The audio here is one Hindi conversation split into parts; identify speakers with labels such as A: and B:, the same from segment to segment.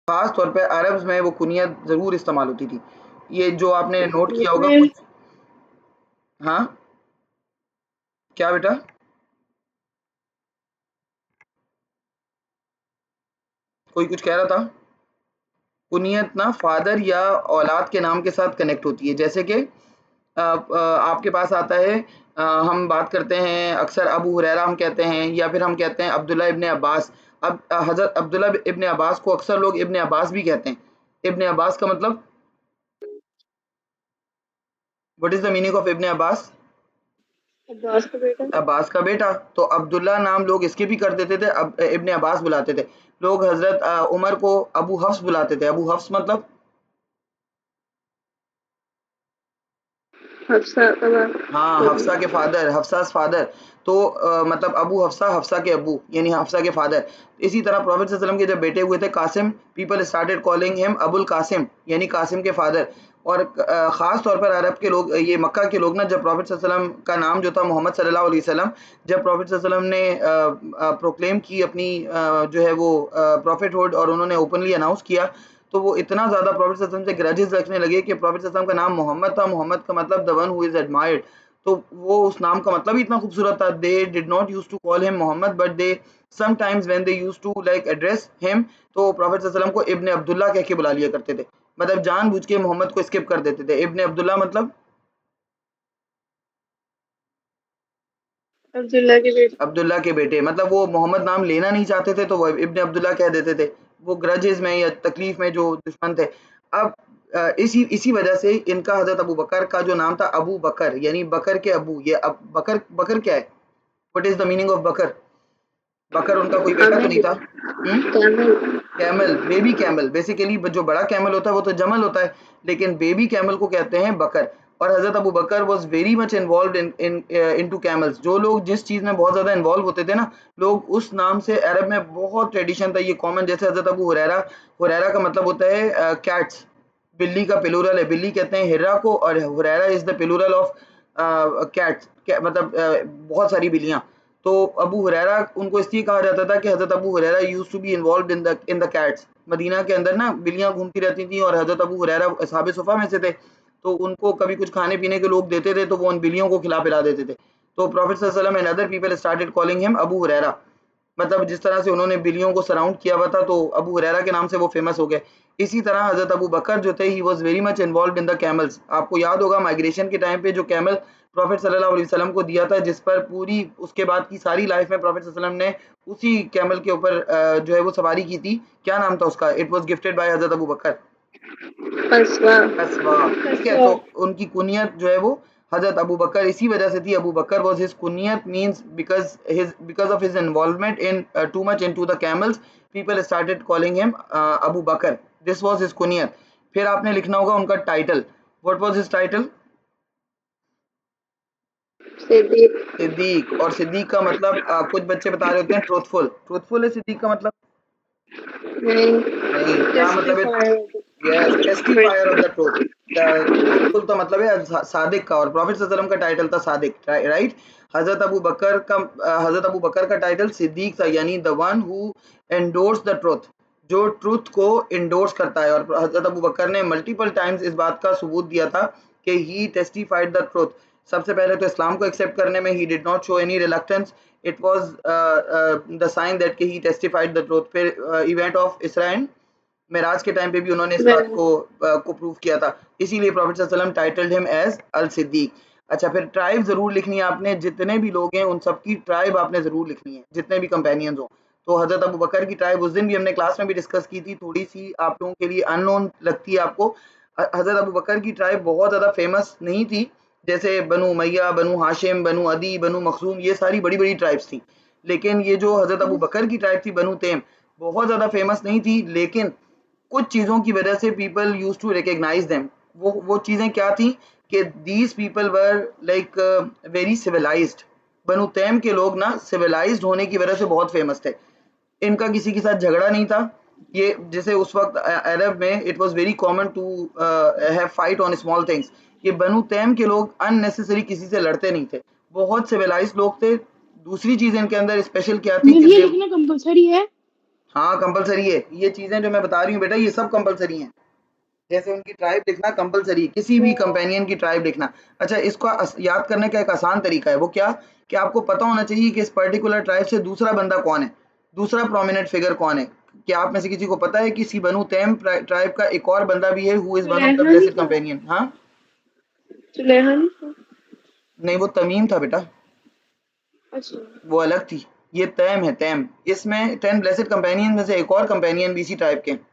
A: खास तौर पे अरब्स में वो कुनियत ज़रूर इस्तेमाल होती थी। ये जो आपने नोट किया होगा
B: मैं
A: कुछ। हाँ, क्या बेटा? कोई कुछ कह रहा था? कुनियत ना फादर या औलाद के नाम के साथ कनेक्ट होती है। जैसे कि आपके पास आता है, हम बात करते हैं अक्सर अबू हुरैरा हम कहते हैं, या फिर हम कहते हैं अब्दुल्ला इब्न अब्बास। अब हज़रत अब्दुल्ला इब्न अब्बास को अक्सर लोग इब्न अब्बास भी कहते हैं। इब्न अब्बास का मतलब, what is the meaning of Ibn Abbas?
B: Abbas का बेटा।
A: अब्बास का बेटा। तो अब्दुल्ला नाम लोग इसके भी कर देते थे, अब इब्न अब्बास बुलाते थे। लोग हज़रत उमर को अबू हफ्स बुलाते थे। अबू हफ्स मतलब
B: हफ्सा का
A: हाँ,
B: बाप।
A: हफ्सा के फादर, हफ्सा's फादर। तो मतलब अबू हफ्सा, हफ्सा के अब्बू, यानी हफ्सा के फादर। इसी तरह प्रॉफेट सल्लल्लाहु अलैहि वसल्लम के जब बेटे हुए थे Qasim, people started calling him Abul Qasim, यानी कासिम के फादर। और ख़ास तौर पर अरब के लोग, ये मक्का के लोग ना, जब प्रॉफेट सल्लल्लाहु अलैहि वसल्लम का नाम जो था मोहम्मद सल्लल्लाहु अलैहि वसल्लम, जब प्रॉफेट सल्लल्लाहु अलैहि वसल्लम ने प्रोक्लेम की अपनी जो है वो प्रॉफिटहुड, और उन्होंने ओपनली अनाउंस किया, तो वो इतना ज़्यादा प्रॉफेट सल्लल्लाहु अलैहि वसल्लम से ग्रजेस रखने लगे कि प्रॉफेट सल्लल्लाहु अलैहि वसल्लम का नाम मोहम्मद था। मोहम्मद का मतलब the one who is admired. तो वो उस नाम का मतलब ही इतना खूबसूरत था। They did not use to call him Muhammad, but they sometimes when they use to like address him, तो प्रॉफेट सल्लल्लाहु अलैहि वसल्लम को इब्न अब्दुल्ला कह के बुला लिया करते थे। मतलब जानबूझ के मोहम्मद को स्किप कर देते थे। इब्न अब्दुल्ला मतलब
B: अब्दुल्ला के बेटे।
A: अब्दुल्ला के बेटे, मतलब वो मोहम्मद नाम लेना नहीं चाहते थे, तो वो इब्न अब्दुल्ला कह देते थे। वो ग्रजेस में या तकलीफ में जो दुश्मन थे। अब इसी इसी वजह से इनका हजरत अबू बकर का जो नाम था अबू बकर, यानी बकर के अबू। ये अब बकर, बकर क्या है? What is the meaning of Bakr? Bakr उनका कोई बेटा तो नहीं
B: आमिर।
A: था। Hmm?
B: Camel.
A: Camel, baby camel. Basically जो बड़ा कैमल होता है वो तो जमल होता है, लेकिन बेबी कैमल को कहते हैं बकर। और हजरत Abu Bakr was very much involved in in into camels. जो लोग जिस चीज में बहुत ज्यादा इन्वॉल्व होते थे ना, लोग उस नाम से, अरब में बहुत ट्रेडिशन था ये कॉमन। जैसे हजरत अबू हुरैरा, हुरैरा का मतलब होता है कैट्स, बिल्ली का प्लूरल है। बिल्ली कहते हैं हिर्रा को, और Huraira is the plural of cats, मतलब बहुत सारी बिल्लियां। तो अबू हुरैरा उनको इसलिए कहा जाता था कि हजरत Abu Huraira used to be involved in the cats. Madina के अंदर ना बिल्लियां घूमती रहती थी, और हजरत अबू हुरैरा असहाबे सुफ़ा में से थे। तो उनको कभी कुछ खाने पीने के लोग देते थे, तो वो उन बिल्लियों को खिला पिला देते थे। तो प्रॉफिट सल्लल्लाहु अलैहि वसल्लम and other people started calling him Abu Huraira. मतलब जिस तरह से उन्होंने बिल्लियों को सराउंड किया हुआ था, तो अबू हुरैरा के नाम से वो फेमस हो गए। इसी तरह हजरत अबू बकर जो थे, he was very much involved in the camels. आपको याद होगा माइग्रेशन के टाइम पे जो कैमल प्रॉफिट सल्लल्लाहु अलैहि वसल्लम को दिया था, जिस पर पूरी उसके बाद की सारी लाइफ में प्रॉफिट सल्लल्लाहु अलैहि वसल्लम ने उसी कैमल के ऊपर जो है वो सवारी की थी। क्या नाम था उसका? It was gifted bye Hazrat Abu बकर,
B: कस्बा।
A: कस्बा। ठीक है, तो उनकी कुनियत जो है वो हजरत अबू बकर इसी वजह से थी। अबू बकर वाज हिज कुनियत, means because of his involvement in too much into the camels, people started calling him Abu Bakr. This was his कुनियत। फिर आपने लिखना होगा उनका title. What was his title?
B: सिद्दीक।
A: सिद्दीक। और सिद्दीक का मतलब कुछ बच्चे बता रहे होते हैं ट्रूथफुल। ट्रूथफुल है सिद्दीक का मतलब?
B: नहीं।
A: नहीं, क्या मतलब है?
B: Testifier.
A: Yes, testifier of
B: witness.
A: The truth. Truthful तो मतलब है सादिक का, और प्रॉफिट सल्लल्लाहु अलैहि वसल्लम का टाइटल था सादिक, राइट। हजरत अबू बकर का टाइटल सिद्दीक था, यानी the one who endorse the truth, जो ट्रूथ को इंडोर्स करता है। और हजरत अबू बकर ने मल्टीपल टाइम्स इस बात का सबूत दिया था कि ही टेस्टिफाइड द ट्रूथ। सबसे पहले तो इस्लाम को एक्सेप्ट करने में he did not show any reluctance. It was the sign that कि ही टेस्टिफाइड द ट्रूथ। फिर event of Isra and Miraj के टाइम पे भी उन्होंने इस बात को प्रूव किया था। इसीलिए प्रॉफिट सल्लल्लाहु अलैहि वसल्लम टाइटल्ड हिम एज अल सिद्दीक। अच्छा, फिर ट्राइब जरूर लिखनी है आपने। जितने भी लोग हैं उन सबकी ट्राइब आपने जरूर लिखनी है, जितने भी कंपेनियंस हो। तो हजरत अबू बकर की ट्राइब उस दिन भी हमने क्लास में भी डिस्कस की थी, थोड़ी सी आप लोगों के लिए अननोन लगती है आपको। हजरत अबू बकर की ट्राइब बहुत ज्यादा फेमस नहीं थी। जैसे बनु उमैया, बनु हाशिम, बनु अदी, बनु मखजूम, ये सारी बड़ी बड़ी ट्राइब्स थी। लेकिन ये जो हजरत अबू बकर की ट्राइब थी, बनु तेम, बहुत ज्यादा फेमस नहीं थी। लेकिन कुछ चीज़ों की वजह से people use to recognise them. वो चीज़ें क्या थी कि these people were like very civilised. Banu Taim के लोग ना सिविलाइज्ड होने की वजह से बहुत फेमस थे। इनका किसी के साथ झगड़ा नहीं था। ये जैसे उस वक्त अरब में it was very common to have fight on small things. ये बनु तैम के लोग अननेसेसरी किसी से लड़ते नहीं थे, बहुत सिविलाइज्ड लोग थे। दूसरी चीज इनके अंदर स्पेशल क्या थी
B: मिस
A: कि
B: ये
A: दे
B: लिखना कंपलसरी है।
A: हाँ कंपलसरी है, ये चीजें जो मैं बता रही हूँ बेटा ये सब कंपलसरी हैं। जैसे उनकी ट्राइब लिखना कंपलसरी है, किसी भी कंपेनियन की ट्राइब लिखना। अच्छा, इसको याद करने का एक आसान तरीका है, वो क्या कि आपको पता होना चाहिए कि इस पर्टिकुलर ट्राइब से दूसरा बंदा कौन है, दूसरा प्रोमिनेंट फिगर कौन है। क्या आप में से किसी को पता है कि सी बनु तैम ट्राइब का एक और बंदा भी है who is one of the
B: सुलेहा नहीं
A: ब्लेसेड
B: था?
A: कंपेनियन? हाँ,
B: सुलेहा नहीं था?
A: नहीं वो तमीम था बेटा,
B: अच्छा।
A: वो अलग थी। ये तैम है, तैम। इसमें 10 ब्लेसेड कंपेनियन में से एक और कंपेनियन भी इसी टाइप के हैं।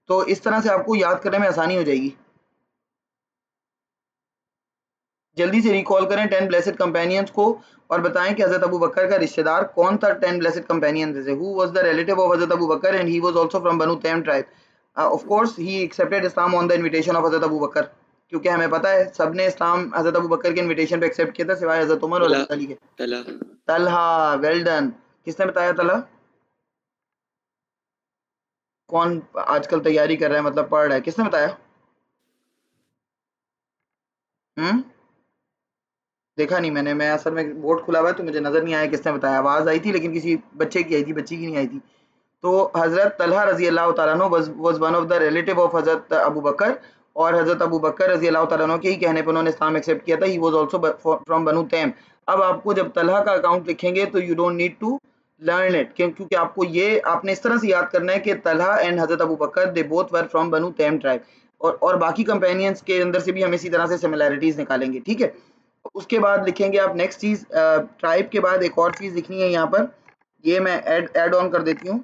A: तो इस तरह से आपको याद करने में आसानी हो जाएगी। जल्दी से रिकॉल करें 10 ब्लेसेड कंपेनियंस को और बताएं कि हजरत अबू बकर का रिश्तेदार कौन था 10 ब्लेसेड कंपेनियंस से। Who was the relative of हजरत Abu Bakr and he was also from Banu Taim tribe. Of course he accepted Islam on the invitation of हजरत अबू बकर, क्योंकि हमें पता है सबने इस्लाम हजरत अबू बकर के इनविटेशन पे एक्सेप्ट किया था सिवाय हजरत उमर और
C: तला
A: हजरत अली के।
C: तला
A: तलहा, वेल डन। किसने बताया तलहा? कौन आजकल तैयारी कर रहा है, मतलब पढ़ रहा है, किसने बताया? हम्म, देखा नहीं मैंने, मैं असल में बोर्ड खुला हुआ है तो मुझे नजर नहीं आया किसने बताया। आवाज आई थी लेकिन किसी बच्चे की आई थी, बच्ची की नहीं आई थी। तो हजरत तलहा रजी अल्लाह तआला अन्हु was one of the relative of हजरत अबू बकर, और हजरत अबू बकर रजी अल्लाह तआला अन्हु के ही कहने पर उन्होंने इस्लाम एक्सेप्ट किया था। ही वाज आल्सो फ्रॉम बनु तैम। अब आपको जब तलहा का अकाउंट लिखेंगे तो you don't need to learn it, क्योंकि आपको ये आपने इस तरह से याद करना है कि तलहा एंड हजरत Abu Bakr they both were from Banu Taim tribe, और बाकी कंपेनियंस के अंदर से भी हम इसी तरह से सिमिलैरिटीज निकालेंगे, ठीक है। उसके बाद लिखेंगे आप नेक्स्ट चीज, ट्राइब के बाद एक और चीज लिखनी है यहाँ पर, ये मैं ऐड ऑन कर देती हूँ,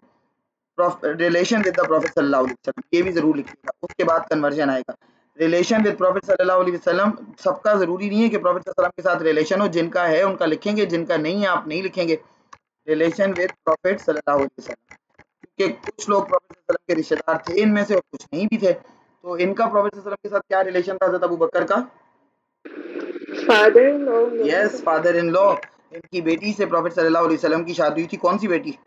A: रिलेशन विद द प्रॉफिट सल्लल्लाहु अलैहि वसल्लम, ये भी जरूर लिखिएगा। उसके बाद कन्वर्जन आएगा। रिलेशन विद प्रॉफिट सल्लल्लाहु अलैहि वसल्लम, सबका जरूरी नहीं है कि प्रॉफिट सल्लल्लाहु अलैहि वसल्लम के साथ रिलेशन हो, जिनका है उनका लिखेंगे, जिनका नहीं है आप नहीं लिखेंगे। रिलेशन विद प्रॉफिट सल्लल्लाहु अलैहि वसल्लम, क्योंकि कुछ लोग प्रॉफिट सल्लल्लाहु अलैहि वसल्लम के रिश्तेदार थे इनमें से और कुछ नहीं भी थे, तो इनका प्रॉफिट सल्लल्लाहु अलैहि वसल्लम के साथ क्या रिलेशन था हजरत अबू बकर का?
B: फादर इन लॉ नहीं
A: यस,
B: था?
A: Father in law. इनकी बेटी से प्रॉफिट सल्लल्लाहु अलैहि वसल्लम की शादी हुई थी, कौन सी बेटी?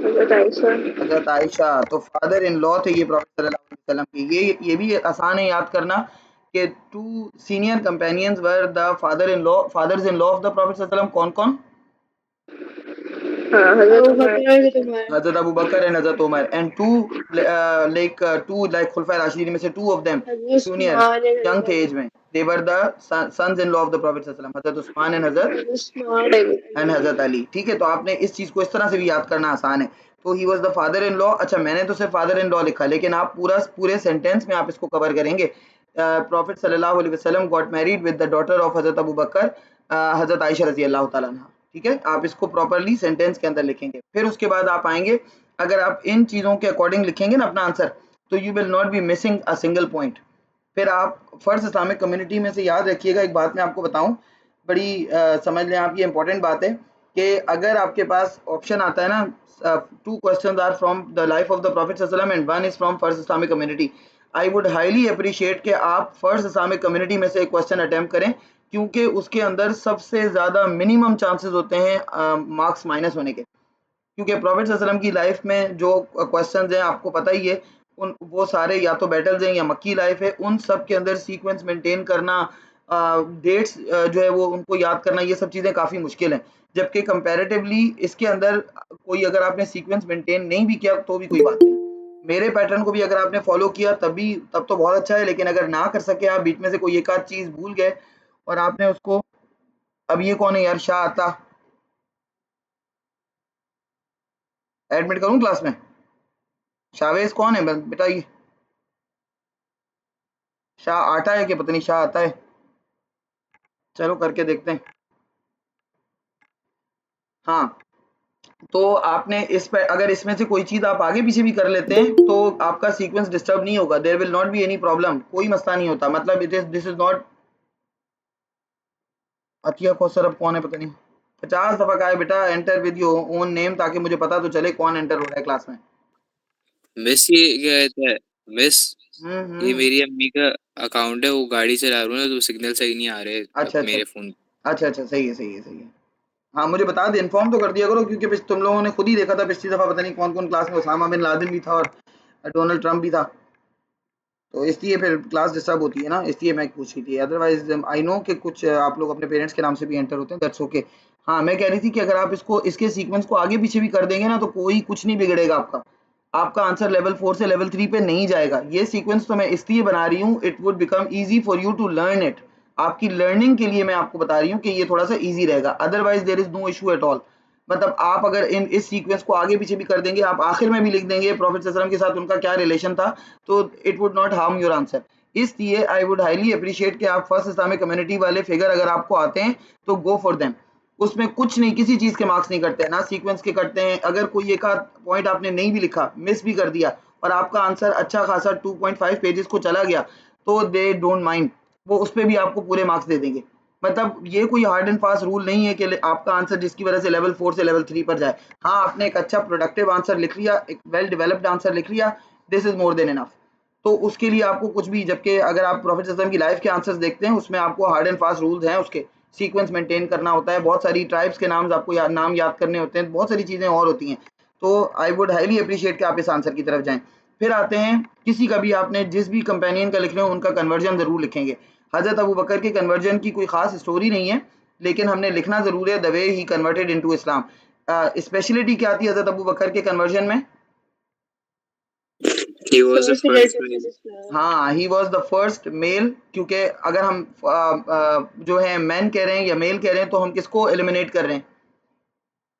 B: हजरत आयशा।
A: हजरत आयशा। तो फादर इन लॉ थे ये प्रॉफिट सल्लल्लाहु अलैहि वसल्लम के। ये भी आसान है याद करना कि two senior companions were the father in law, fathers in law of the prophet सल्लल्लाहु अलैहि वसल्लम, कौन कौन?
B: हाँ, हजरत उमर।
A: हजरत अबू बकर एंड हजरत Umar, and two two like खुलफाए राशिदीन में से टू ऑफ देम
B: हजरत
A: जूनियर,
B: उस्मान एंड
A: यंग थे
B: हजरत
A: एज में, they were the sons in law of the prophet सल्लल्लाहु अलैहि वसल्लम, हजरत Usman and Hazrat
B: Usman
A: and
B: Ali.
A: हजरत अली, ठीक है। तो आपने इस चीज को इस तरह से भी याद करना आसान है। तो he was the father in law. अच्छा, मैंने तो सिर्फ फादर इन लॉ लिखा, लेकिन आप पूरे सेंटेंस में आप इसको कवर करेंगे। प्रॉफिट सल्लल्लाहु अलैहि वसल्लम got married with the daughter of हजरत अबू बकर, हजरत आयशा रजी अल्लाह तआला अन्हा, ठीक है। आप इसको प्रॉपर्ली सेंटेंस के अंदर लिखेंगे। फिर उसके बाद आप आएंगे, अगर आप इन चीजों के अकॉर्डिंग लिखेंगे ना अपना आंसर, तो you will not B missing a single point. फिर आप फर्स्ट इस्लामिक कम्युनिटी में से याद रखिएगा, एक बात मैं आपको बताऊं, बड़ी समझ लें आप, ये इंपॉर्टेंट बात है कि अगर आपके पास ऑप्शन आता है ना, two questions are from the life of the prophet सल्लल्लाहु अलैहि वसल्लम and one is from first Islamic community, I would highly appreciate कि आप फर्स्ट इस्लामिक कम्युनिटी में से एक क्वेश्चन अटेम्प्ट करें, क्योंकि उसके अंदर सबसे ज़्यादा मिनिमम चांसेस होते हैं मार्क्स माइनस होने के। क्योंकि प्रॉफिट वसल्लम की लाइफ में जो क्वेश्चंस हैं आपको पता ही है, उन वो सारे या तो बैटल्स हैं या मक्की लाइफ है, उन सब के अंदर सीक्वेंस मेंटेन करना, डेट्स जो है वो उनको याद करना, ये सब चीज़ें काफ़ी मुश्किल हैं। जबकि कंपैरेटिवली इसके अंदर कोई अगर आपने सीक्वेंस मेंटेन नहीं भी किया तो भी कोई बात नहीं, मेरे पैटर्न को भी अगर आपने फॉलो किया तब तो बहुत अच्छा है, लेकिन अगर ना कर सके, आप बीच में से कोई एक आध चीज़ भूल गए और आपने उसको, अब ये कौन है यार, शाह आता, एडमिट करूँ क्लास में? शावेज कौन है बेटा? ये शाह आटा है कि पता नहीं शाह आता है, चलो करके देखते हैं। हाँ, तो आपने इस पे अगर इसमें से कोई चीज आप आगे पीछे भी कर लेते हैं तो आपका सीक्वेंस डिस्टर्ब नहीं होगा, there will not be any problem, कोई मसला नहीं होता। मतलब it is this is not, Atiya Kausar अब कौन है पता नहीं, 50 दफा कहा है बेटा enter with your own name, ताकि मुझे पता तो चले कौन एंटर हो रहा है क्लास में।
C: मिस, ये क्या कहता है मिस, ये
A: हम्म।
C: मेरी अम्मी का अकाउंट है, वो गाड़ी चला रहा हूँ ना तो सिग्नल सही नहीं आ रहे अब
A: अच्छा अच्छा,
C: मेरे फोन।
A: अच्छा अच्छा, सही है सही है सही है। हाँ मुझे बता दे, इन्फॉर्म तो कर दिया करो, क्योंकि तुम लोगों ने खुद ही देखा था पिछली दफा, पता नहीं कौन कौन क्लास में, उसामा बिन लादेन भी था और डोनाल्ड ट्रंप भी था। तो इसलिए फिर क्लास डिस्टर्ब होती है ना, इसलिए मैं पूछ रही थी। अदरवाइज आई नो कि कुछ आप लोग अपने पेरेंट्स के नाम से भी एंटर होते हैं, दैट्स ओके। हाँ, मैं कह रही थी कि अगर आप इसके सीक्वेंस को आगे पीछे भी कर देंगे ना तो कोई कुछ नहीं बिगड़ेगा आपका। आपका आंसर लेवल 4 से लेवल 3 पे नहीं जाएगा। ये सीक्वेंस तो मैं इसलिए बना रही हूँ, it would become easy for you to learn it. आपकी लर्निंग के लिए मैं आपको बता रही हूँ कि ये थोड़ा सा ईजी रहेगा, otherwise there is no issue at all. मतलब आप अगर इस सीक्वेंस को आगे पीछे भी कर देंगे, आप आखिर में भी लिख देंगे प्रॉफेट सल्लल्लाहु अलैहि वसल्लम के साथ उनका क्या रिलेशन था, तो it would not harm your answer. इसलिए आई वुड हाईली अप्रिशिएट कि आप फर्स्ट इस्लामिक कम्युनिटी वाले फिगर अगर आपको आते हैं तो गो फॉर देम। उसमें कुछ नहीं, किसी चीज के मार्क्स नहीं कटते हैं, ना सीक्वेंस के कटते हैं। अगर कोई एक आध पॉइंट आपने नहीं भी लिखा, मिस भी कर दिया, और आपका आंसर अच्छा खासा 2.5 पेजेस को चला गया, तो दे डोंट माइंड, वो उस पर भी आपको पूरे मार्क्स दे देंगे। मतलब ये कोई हार्ड एंड फास्ट रूल नहीं है कि आपका आंसर जिसकी वजह से लेवल 4 से लेवल 3 पर जाए। हाँ, आपने एक अच्छा प्रोडक्टिव आंसर लिख लिया, एक वेल डेवलप्ड आंसर लिख लिया, this is more than enough. तो उसके लिए आपको कुछ भी, जबकि अगर आप प्रॉफेट सल्लल्लाहु अलैहि वसल्लम की लाइफ के आंसर्स देखते हैं, उसमें आपको हार्ड एंड फास्ट रूल्स हैं, उसके सीक्वेंस मेंटेन करना होता है, बहुत सारी ट्राइब्स के नाम आपको नाम याद करने होते हैं, बहुत सारी चीज़ें और होती हैं। तो आई वुड हाईली अप्रिशिएट कि आप इस आंसर की तरफ जाएं। फिर आते हैं, किसी का भी आपने जिस भी कंपेनियन का लिख रहे हो उनका कन्वर्जन ज़रूर लिखेंगे। हज़रत अबू बकर के कन्वर्जन की कोई ख़ास स्टोरी नहीं है, लेकिन हमने लिखना ज़रूर है, the way he converted into Islam. Speciality क्या थी हज़रत अबू बकर के कन्वर्जन में?
C: He was the
B: First
C: first
B: related
C: man.
B: to Islam.
A: हाँ, he was the first male. क्योंकि अगर हम जो है मैन कह रहे हैं या मेल कह रहे हैं, तो हम किसको एलिमिनेट कर रहे हैं?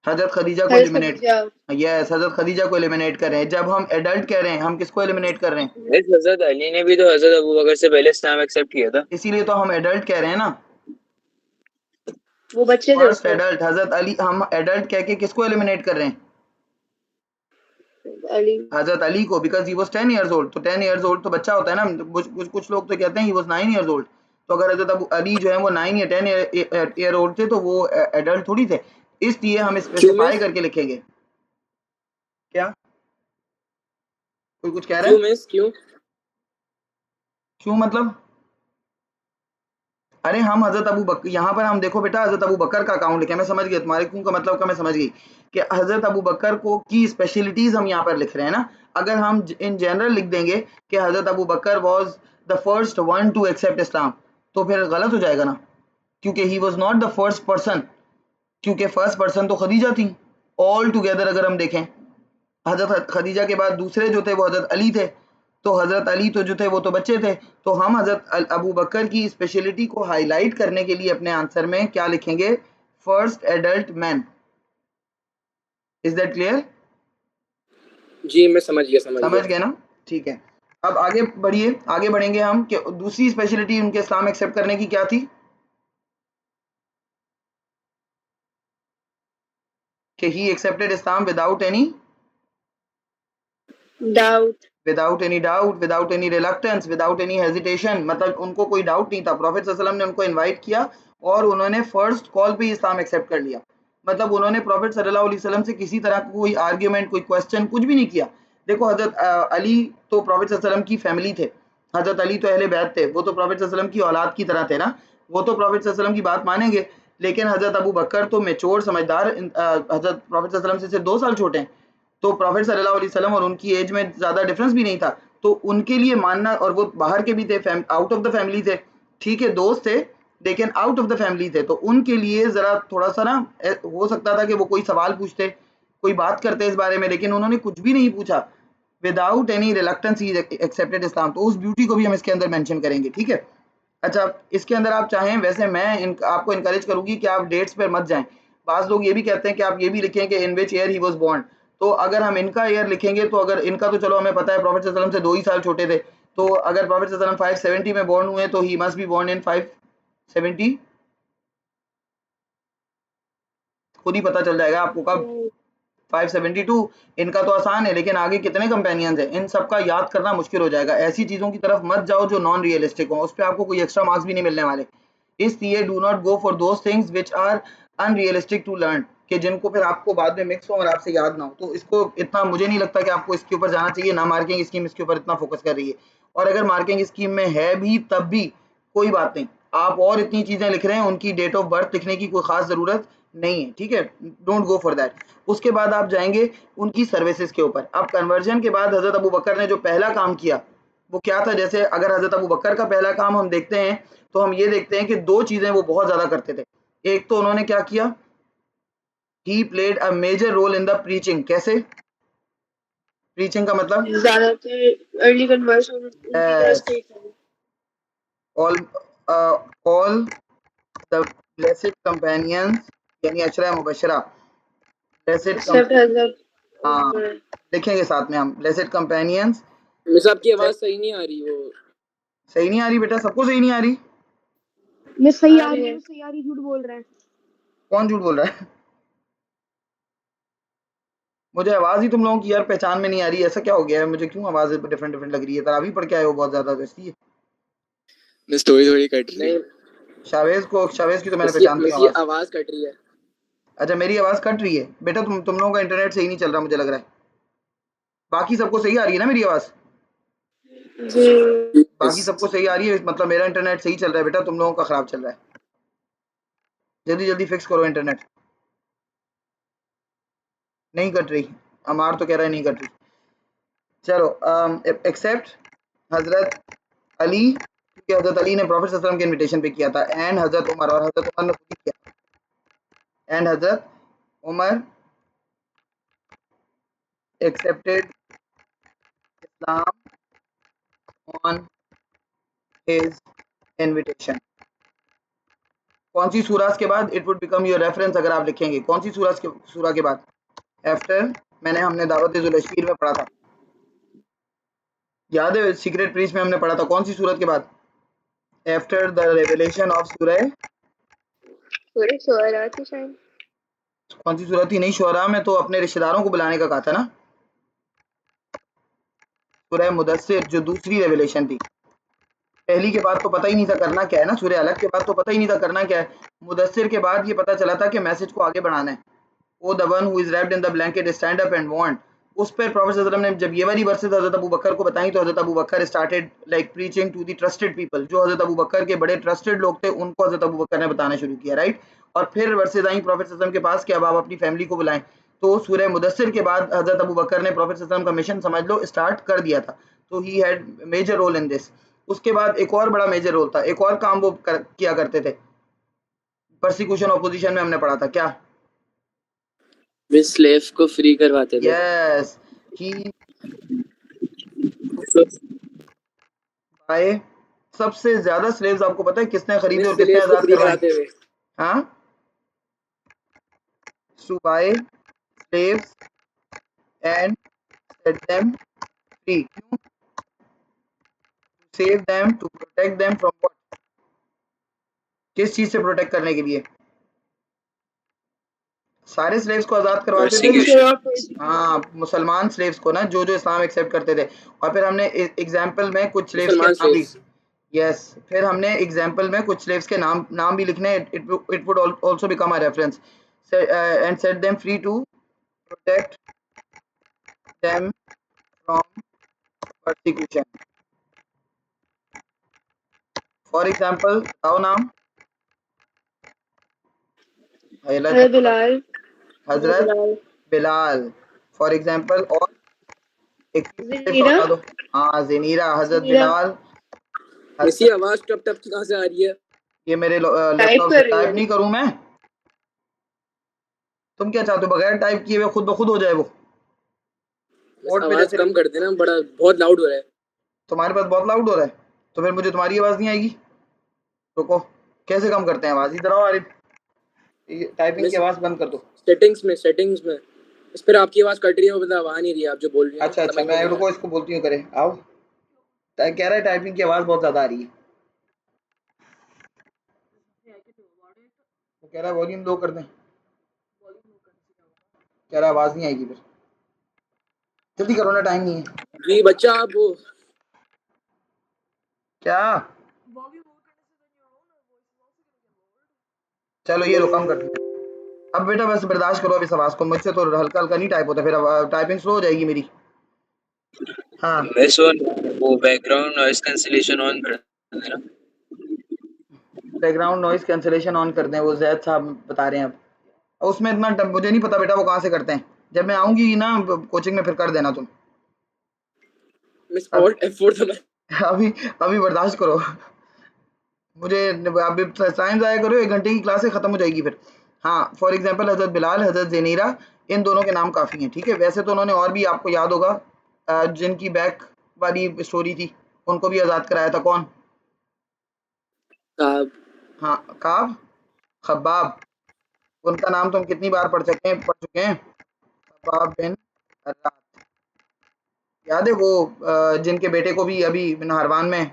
A: हजरत खदीजा को
B: Hazrat
A: एलिमिनेट।
B: Khadija.
A: यस, हजरत खदीजा को एलिमिनेट कर रहे हैं। जब हम एडल्ट कह रहे हैं, हम किसको एलिमिनेट कर रहे हैं?
C: Yes, हजरत अली ने भी तो हजरत अबू बकर से पहले इस्लाम एक्सेप्ट किया था।
A: इसीलिए तो हम एडल्ट कह रहे हैं ना,
B: वो बच्चे थे उस
A: फर्स्ट
B: वक्त।
A: एडल्ट हजरत अली। हम एडल्ट कह के किसको एलिमिनेट कर रहे हैं?
B: अली।
A: हजरत अली को, because he was 10 years old. तो 10 इयर्स ओल्ड तो बच्चा होता है ना। कुछ लोग तो कहते हैं ही वाज 9 इयर्स ओल्ड। तो अगर हजरत अबू अली जो है वो 9 या 10 ईयर ओल्ड थे, तो वो एडल्ट थोड़ी थे। इसलिए हम
C: क्यों
A: स्पेसिफाई
C: मिस?
A: करके लिखेंगे। क्या कोई कुछ कह रहा
C: क्यों
A: है?
C: मिस? क्यों?
A: क्यों मतलब? अरे हम हजरत अबू बकर, यहाँ पर हम देखो बेटा, हजरत अबू बकर का अकाउंट लिखे। मैं समझ गया तुम्हारे क्यों का मतलब का, मैं समझ गई कि हजरत अबू बकर को की स्पेशलिटीज हम यहाँ पर लिख रहे हैं ना। अगर हम इन जनरल लिख देंगे कि हजरत Abu Bakr was the first one to accept Islam, तो फिर गलत हो जाएगा ना, क्योंकि he was not the first person. क्योंकि फर्स्ट पर्सन तो खदीजा थी। ऑल टुगेदर अगर हम देखें, हजरत खदीजा के बाद दूसरे जो थे वो हजरत अली थे। तो हजरत अली तो जो थे वो तो बच्चे थे। तो हम हजरत अबू बकर की स्पेशलिटी को हाईलाइट करने के लिए अपने आंसर में क्या लिखेंगे? First adult man. Is that clear?
C: जी मैं समझ गया।
A: समझ गए ना? ठीक है। अब आगे बढ़िए, आगे बढ़ेंगे हम कि दूसरी स्पेशलिटी उनके इस्लाम एक्सेप्ट करने की क्या थी? कि ही एक्सेप्टेड इस्लाम without any
B: Doubt.
A: Doubt, without any reluctance, without any hesitation. मतलब उनको कोई डाउट नहीं था, प्रॉफेट सल्लल्लाहु अलैहि वसल्लम ने उनको इनवाइट किया और उन्होंने फर्स्ट कॉल पे ही इस्लाम एक्सेप्ट कर लिया। मतलब उन्होंने प्रॉफेट सल्लल्लाहु अलैहि वसल्लम से किसी तरह का कोई आर्ग्यूमेंट, कोई क्वेश्चन, कुछ भी नहीं किया। देखो हजरत अली तो प्रॉफेट सल्लल्लाहु अलैहि वसल्लम की फैमिली थे। हजरत अली तो अहले बैत थे, वो तो प्रॉफेट सल्लल्लाहु अलैहि वसल्लम की औलाद की तरह थे ना, वो तो प्रॉफेट सल्लल्लाहु अलैहि वसल्लम की बात मानेंगे। लेकिन हजरत अबू बकर तो मेच्योर समझदार, हजरत प्रॉफेट सल्लल्लाहु अलैहि वसल्लम से सिर्फ 2 साल छोटे हैं। तो प्रॉफेट सल्लल्लाहु अलैहि वसल्लम और उनकी एज में ज़्यादा डिफरेंस भी नहीं था। तो उनके लिए मानना, और वो बाहर के भी थे, आउट ऑफ द फैमिली थे। ठीक है, दोस्त थे लेकिन आउट ऑफ द फैमिली थे। तो उनके लिए ज़रा थोड़ा सा ना हो सकता था कि वो कोई सवाल पूछते, कोई बात करते इस बारे में, लेकिन उन्होंने कुछ भी नहीं पूछा। Without any reluctance he accepted Islam. तो उस ब्यूटी को भी हम इसके अंदर मेंशन करेंगे। ठीक है। अच्छा, इसके अंदर आप चाहें, वैसे मैं आपको इनकरेज करूंगी कि आप डेट्स पर मत जाएं। बाज़ लोग ये भी कहते हैं कि आप ये भी लिखें कि in which year he was born. तो अगर हम इनका ईयर लिखेंगे, तो अगर इनका तो चलो हमें पता है प्रॉफेट सल्लल्लाहु अलैहि वसल्लम से 2 ही साल छोटे थे। तो अगर प्रॉफेट सल्लल्लाहु अलैहि वसल्लम 570 में बोर्न हुए, तो he must be born in 570। खुद ही पता चल जाएगा आपको कब। 572। इनका तो आसान है, लेकिन आगे कितने कंपेनियंस हैं, इन सब का याद करना मुश्किल हो जाएगा। ऐसी चीज़ों की तरफ मत जाओ जो नॉन रियलिस्टिक हो, उस पर आपको कोई एक्स्ट्रा मार्क्स भी नहीं मिलने वाले। इसलिए do not go for those things which are unrealistic to learn, कि जिनको फिर आपको बाद में मिक्स हो और आपसे याद ना हो। तो इसको इतना मुझे नहीं लगता कि आपको इसके ऊपर जाना चाहिए ना। मार्किंग स्कीम इसके ऊपर इतना फोकस कर रही है, और अगर मार्किंग स्कीम में है भी तब भी कोई बात नहीं। आप और इतनी चीज़ें लिख रहे हैं, उनकी डेट ऑफ बर्थ लिखने की कोई खास ज़रूरत नहीं है। ठीक है, डोंट गो फॉर दैट। उसके बाद आप जाएंगे उनकी सर्विसेज के ऊपर। अब कन्वर्जन के बाद हजरत अबू बकर ने जो पहला काम किया, वो क्या था, जैसे अगर हजरत अबू बकर का पहला काम हम देखते हैं तो हम ये देखते हैं कि 2 चीजें वो बहुत ज्यादा करते थे। एक तो उन्होंने क्या किया, he played a major role in the preaching. कैसे? प्रीचिंग का मतलब
B: ज्यादातर अर्ली कन्वर्सन उनकी तरफ से ही थे।
A: all the blessed companions यानी अशरा मुबशरा, blessed
B: एक्सेप्ट हजरत
A: हाँ
B: उमर।
A: लिखेंगे साथ में हम, blessed companions।
D: मिस आपकी आवाज सही नहीं आ रही। वो
A: सही नहीं आ रही बेटा? सबको सही नहीं आ रही?
E: मैं सही
B: आ
E: आ
B: रही
E: रही
B: है।
E: है, सही आ रही, झूठ बोल रहे हैं।
A: कौन झूठ बोल रहा है? मुझे आवाज ही तुम लोगों की यार पहचान में नहीं आ रही, ऐसा क्या हो गया है? मुझे क्यों आवाज डिफरेंट डिफरेंट लग रही है? तरावी पढ़ के आए हो बहुत ज्यादा तो इसलिए।
C: मिस थोड़ी थोड़ी कट रही है।
D: नहीं,
A: शावेज की तो मैंने
D: मिस
A: पहचान दी
D: मिस ये
A: आवाज।
D: आवाज कट रही है।
A: अच्छा मेरी आवाज कट रही है बेटा? तुम लोगों का इंटरनेट सही नहीं चल रहा मुझे लग रहा है। बाकी सबको सही आ रही है ना मेरी आवाज?
B: जी
A: बाकी
C: मिस
A: सबको सही आ रही है, मतलब मेरा इंटरनेट सही चल रहा है बेटा, तुम लोगों का खराब चल रहा है। जल्दी जल्दी फिक्स करो इंटरनेट। नहीं कट रही, अमार तो कह रहा है नहीं कट रही। चलो एक्सेप्ट हजरत अली, क्योंकि हजरत अली ने प्रॉफिट सल्लल्लाहु अलैहि वसल्लम के इनविटेशन पे किया था, एंड हजरत उमर, और हजरत उमर ने खुद ही किया, एंड हजरत Umar accepted Islam on his invitation। कौन सी सूरह के बाद? It would become your reference अगर आप लिखेंगे। कौन सी सूरह के बाद? आफ्टर, हमने दावत जुलशकीर में पढ़ा था, याद है? सीक्रेट प्रीच में हमने पढ़ा था। कौन सी सूरत के बाद? आफ्टर द रेवलेशन ऑफ सूरह,
B: पूरे शोरा थी शायद।
A: कौन सी सूरत थी? नहीं, शुअरा में तो अपने रिश्तेदारों को बुलाने का कहा था ना। सूरह मुदस्सिर जो दूसरी रेवलेशन थी, पहली के बाद तो पता ही नहीं था करना क्या है ना, सूर्य अलग के बाद तो पता ही नहीं था करना क्या है। मुदस्सिर के बाद ये पता चला था कि मैसेज को आगे बढ़ाना है। O the one who is wrapped in the blanket stand up and want. उस पर प्रॉफेट सल्लल्लाहु अलैहि वसल्लम ने जब ये वाली वर्सेस हजरत अबू बकर को बताई तो हजरत Abu Bakr started like preaching to the trusted people. जो हजरत अबू बकर के बड़े ट्रस्टेड लोग थे उनको हजरत अबू बकर ने बताना शुरू किया, राइट। और फिर वर्सेस आई प्रॉफेट सल्लल्लाहु अलैहि वसल्लम के पास कि अब आप अपनी फैमिली को बुलाएं। तो सूरह मुदस्सिर के बाद हजरत अबू बकर ने प्रॉफेट सल्लल्लाहु अलैहि वसल्लम का मिशन समझ लो स्टार्ट कर दिया था। तो he had major role in this. उसके बाद एक और बड़ा मेजर रोल था, एक और काम वो किया करते थे, परसिक्यूशन ऑपोजिशन में हमने पढ़ा था क्या?
D: वे स्लेव को फ्री करवाते थे।
A: यस, ही बाय, सबसे ज्यादा स्लेव्स आपको पता है किसने खरीदे और किसने
D: स्लेव को
A: आजाद
D: फ्री
A: करवाए?
D: कराते हुए।
A: हाँ, to buy slaves and set them free। क्यों? To save them, to protect them from what? किस चीज से प्रोटेक्ट करने के लिए? सारे स्लेव्स को आजाद करवाते थे
C: Persecution।
A: हाँ, मुसलमान स्लेव्स को ना, जो जो इस्लाम एक्सेप्ट करते थे। और फिर हमने एग्जाम्पल में कुछ स्लेव्स के
D: मुसलमान
A: नाम भी,
D: स्लेव्स।
A: यस, फिर हमने एग्जाम्पल में कुछ स्लेव्स के नाम भी लिखने। It would also become a reference and set them free to protect them from persecution। For example बताओ नाम।
B: हजरत बिलाल।
A: हजरत बिलाल फॉर एग्जाम्पल। और एक स्लेव का
B: ज़नीरा।
A: बता दो। हाँ, ज़नीरा, हजरत
B: ज़नीरा
A: बिलाल।
D: मिसी आवाज टप टप की कहाँ से आ रही है?
A: ये मेरे
B: टाइप
A: लैपटॉप से
B: कर रही
A: टाइप
B: है।
A: नहीं करूं मैं। तुम क्या चाहते हो, बगैर टाइप किए हुए खुद ब खुद हो जाए वो?
D: मिस
A: कोड पे
D: आवाज
A: जैसे
D: कम कर देना, बड़ा बहुत लाउड हो रहा है।
A: तुम्हारे पास बहुत लाउड हो रहा है तो फिर मुझे तुम्हारी आवाज नहीं आएगी। रुको, कैसे कम करते हैं आवाज? इधर आओ आरिफ, टाइपिंग की
D: मिस
A: आवाज बंद कर दो।
D: सेटिंग्स में इस पर आपकी आवाज कट रही है, वो मतलब आ नहीं रही है आप जो बोल रही है ना,
A: अच्छा अच्छा,
D: समझ में
A: मैं
D: नहीं आ
A: रुको इसको बोलती हूँ करे आओ। कह रहा है टाइपिंग की आवाज बहुत ज्यादा आ रही है, तो कह रहा है वॉल्यूम लो कर दें, कह रहा है आवाज नहीं आएगी। फिर जल्दी करो ना, टाइम नहीं है।
D: रहा। जी बच्चा आप वो
A: क्या? चलो ये लो, कम कर दिया। अब बेटा बस बर्दाश्त करो अब इस आवाज को, मुझसे तो हल्का हल्का नहीं टाइप होता, फिर टाइपिंग स्लो हो जाएगी मेरी। हाँ,
C: मिस वो बैकग्राउंड नॉइस कैंसिलेशन ऑन कर देना।
A: बैकग्राउंड नॉइज कैंसिलेशन ऑन कर दें, वो जैद साहब बता रहे हैं अब। और उसमें इतना मुझे नहीं पता बेटा वो कहाँ से करते हैं। जब मैं आऊंगी ना कोचिंग में फिर कर देना तुम।
D: मिस
A: अब
D: ऑल्ट F4 दबाए।
A: अभी अभी बर्दाश्त करो, मुझे अभी टाइम ज़ाया करो, 1 घंटे की क्लास है, ख़त्म हो जाएगी फिर। हाँ, फॉर एग्जांपल हज़रत बिलाल, हज़रत ज़ेनीरा, इन दोनों के नाम काफ़ी हैं, ठीक है। वैसे तो उन्होंने और भी, आपको याद होगा, जिनकी बैक वाली स्टोरी थी, उनको भी आज़ाद कराया था। कौन?
D: साहब
A: हाँ, काब, खब्बाब। उनका नाम तो हम कितनी बार पढ़ चुके हैं, खब्बाब बिन अर्रात। याद है वो जिनके बेटे को भी अभी नहरवान में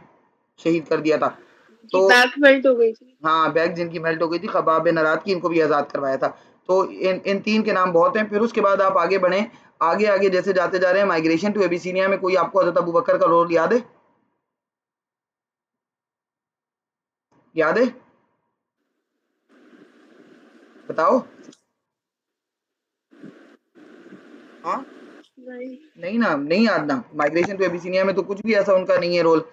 A: शहीद कर दिया था।
B: की
A: तो
B: बैक मेल्ट हो गई थी।
A: हाँ, बैग जिनकी मेल्ट हो गई थी, खब्बाब बिन अरात की, इनको भी आज़ाद करवाया था। तो इन 3 के नाम बहुत हैं। फिर उसके बाद आप आगे बढ़ें, आगे जैसे जाते जा रहे हैं, माइग्रेशन टू एबिसिनिया में कोई आपको हज़रत अबू बकर का रोल याद है? याद है? बताओ। हाँ?
B: नहीं।
A: नहीं ना, नहीं याद ना। माइग्रेशन टू एबिसिनिया में तो कुछ भी ऐसा उनका नहीं है रोल।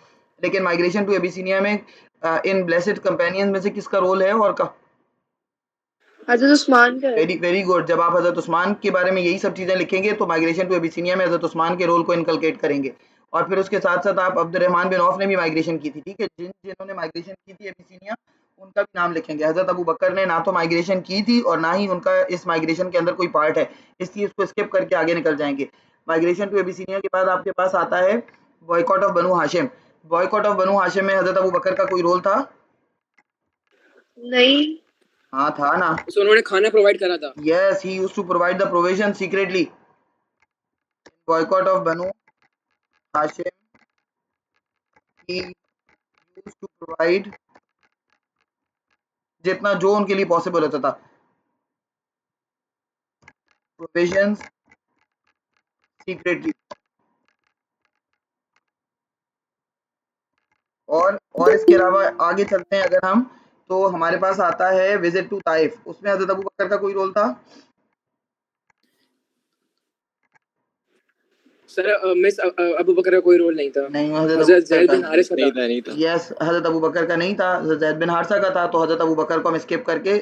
A: लेकिन माइग्रेशन टू एबिसिनिया में इन ब्लेसेड कंपेनियंस में से किसका रोल है और का?
B: हजरत उस्मान का है।
A: Very very good. जब आप हज़रत उस्मान के बारे में यही सब चीज़ें लिखेंगे तो माइग्रेशन टू एबिसिनिया में हज़रत उस्मान के रोल को इनकलकेट करेंगे। और फिर उसके साथ-साथ आप अब्दुर्रहमान बिन औफ ने भी माइग्रेशन की थी, ठीक है? जिन्होंने माइग्रेशन की थी एबिसिनिया, उनका भी नाम लिखेंगे। हज़रत अबू बकर ने ना तो माइग्रेशन की थी और ना ही उनका इस माइग्रेशन के अंदर कोई पार्ट है, इसलिए इसको स्किप करके आगे निकल जाएँगे। माइग्रेशन टू एबिसिनिया के बाद आपके पास आता है boycott of Banu Hashim. Boycott of Banu Hashim में हज़रत अबू बकर का कोई रोल था?
B: नहीं।
A: हाँ, था ना।
D: उसमें उन्होंने खाना प्रोवाइड करा था।
A: Yes, he used to provide the provision secretly. Boycott of Banu Hashim, he used to provide जितना जो उनके लिए पॉसिबल होता था, provisions secretly। और इसके अलावा आगे चलते हैं अगर हम, तो हमारे पास आता है विजिट टू ताइफ। उसमें हज़रत अबू बकर का कोई रोल था?
D: सर मिस अबू बकर का कोई रोल नहीं था।
A: नहीं, हज़रत अबू
D: हजरत
A: बकर
D: जैद
A: का।
D: बिन हारिस का
C: नहीं
D: था।
C: था, नहीं था।
A: यस, हज़रत अबू बकर का नहीं था, हज़रत ज़ैद बिन हारिसा का था। तो हज़रत अबू बकर को हम स्किप करके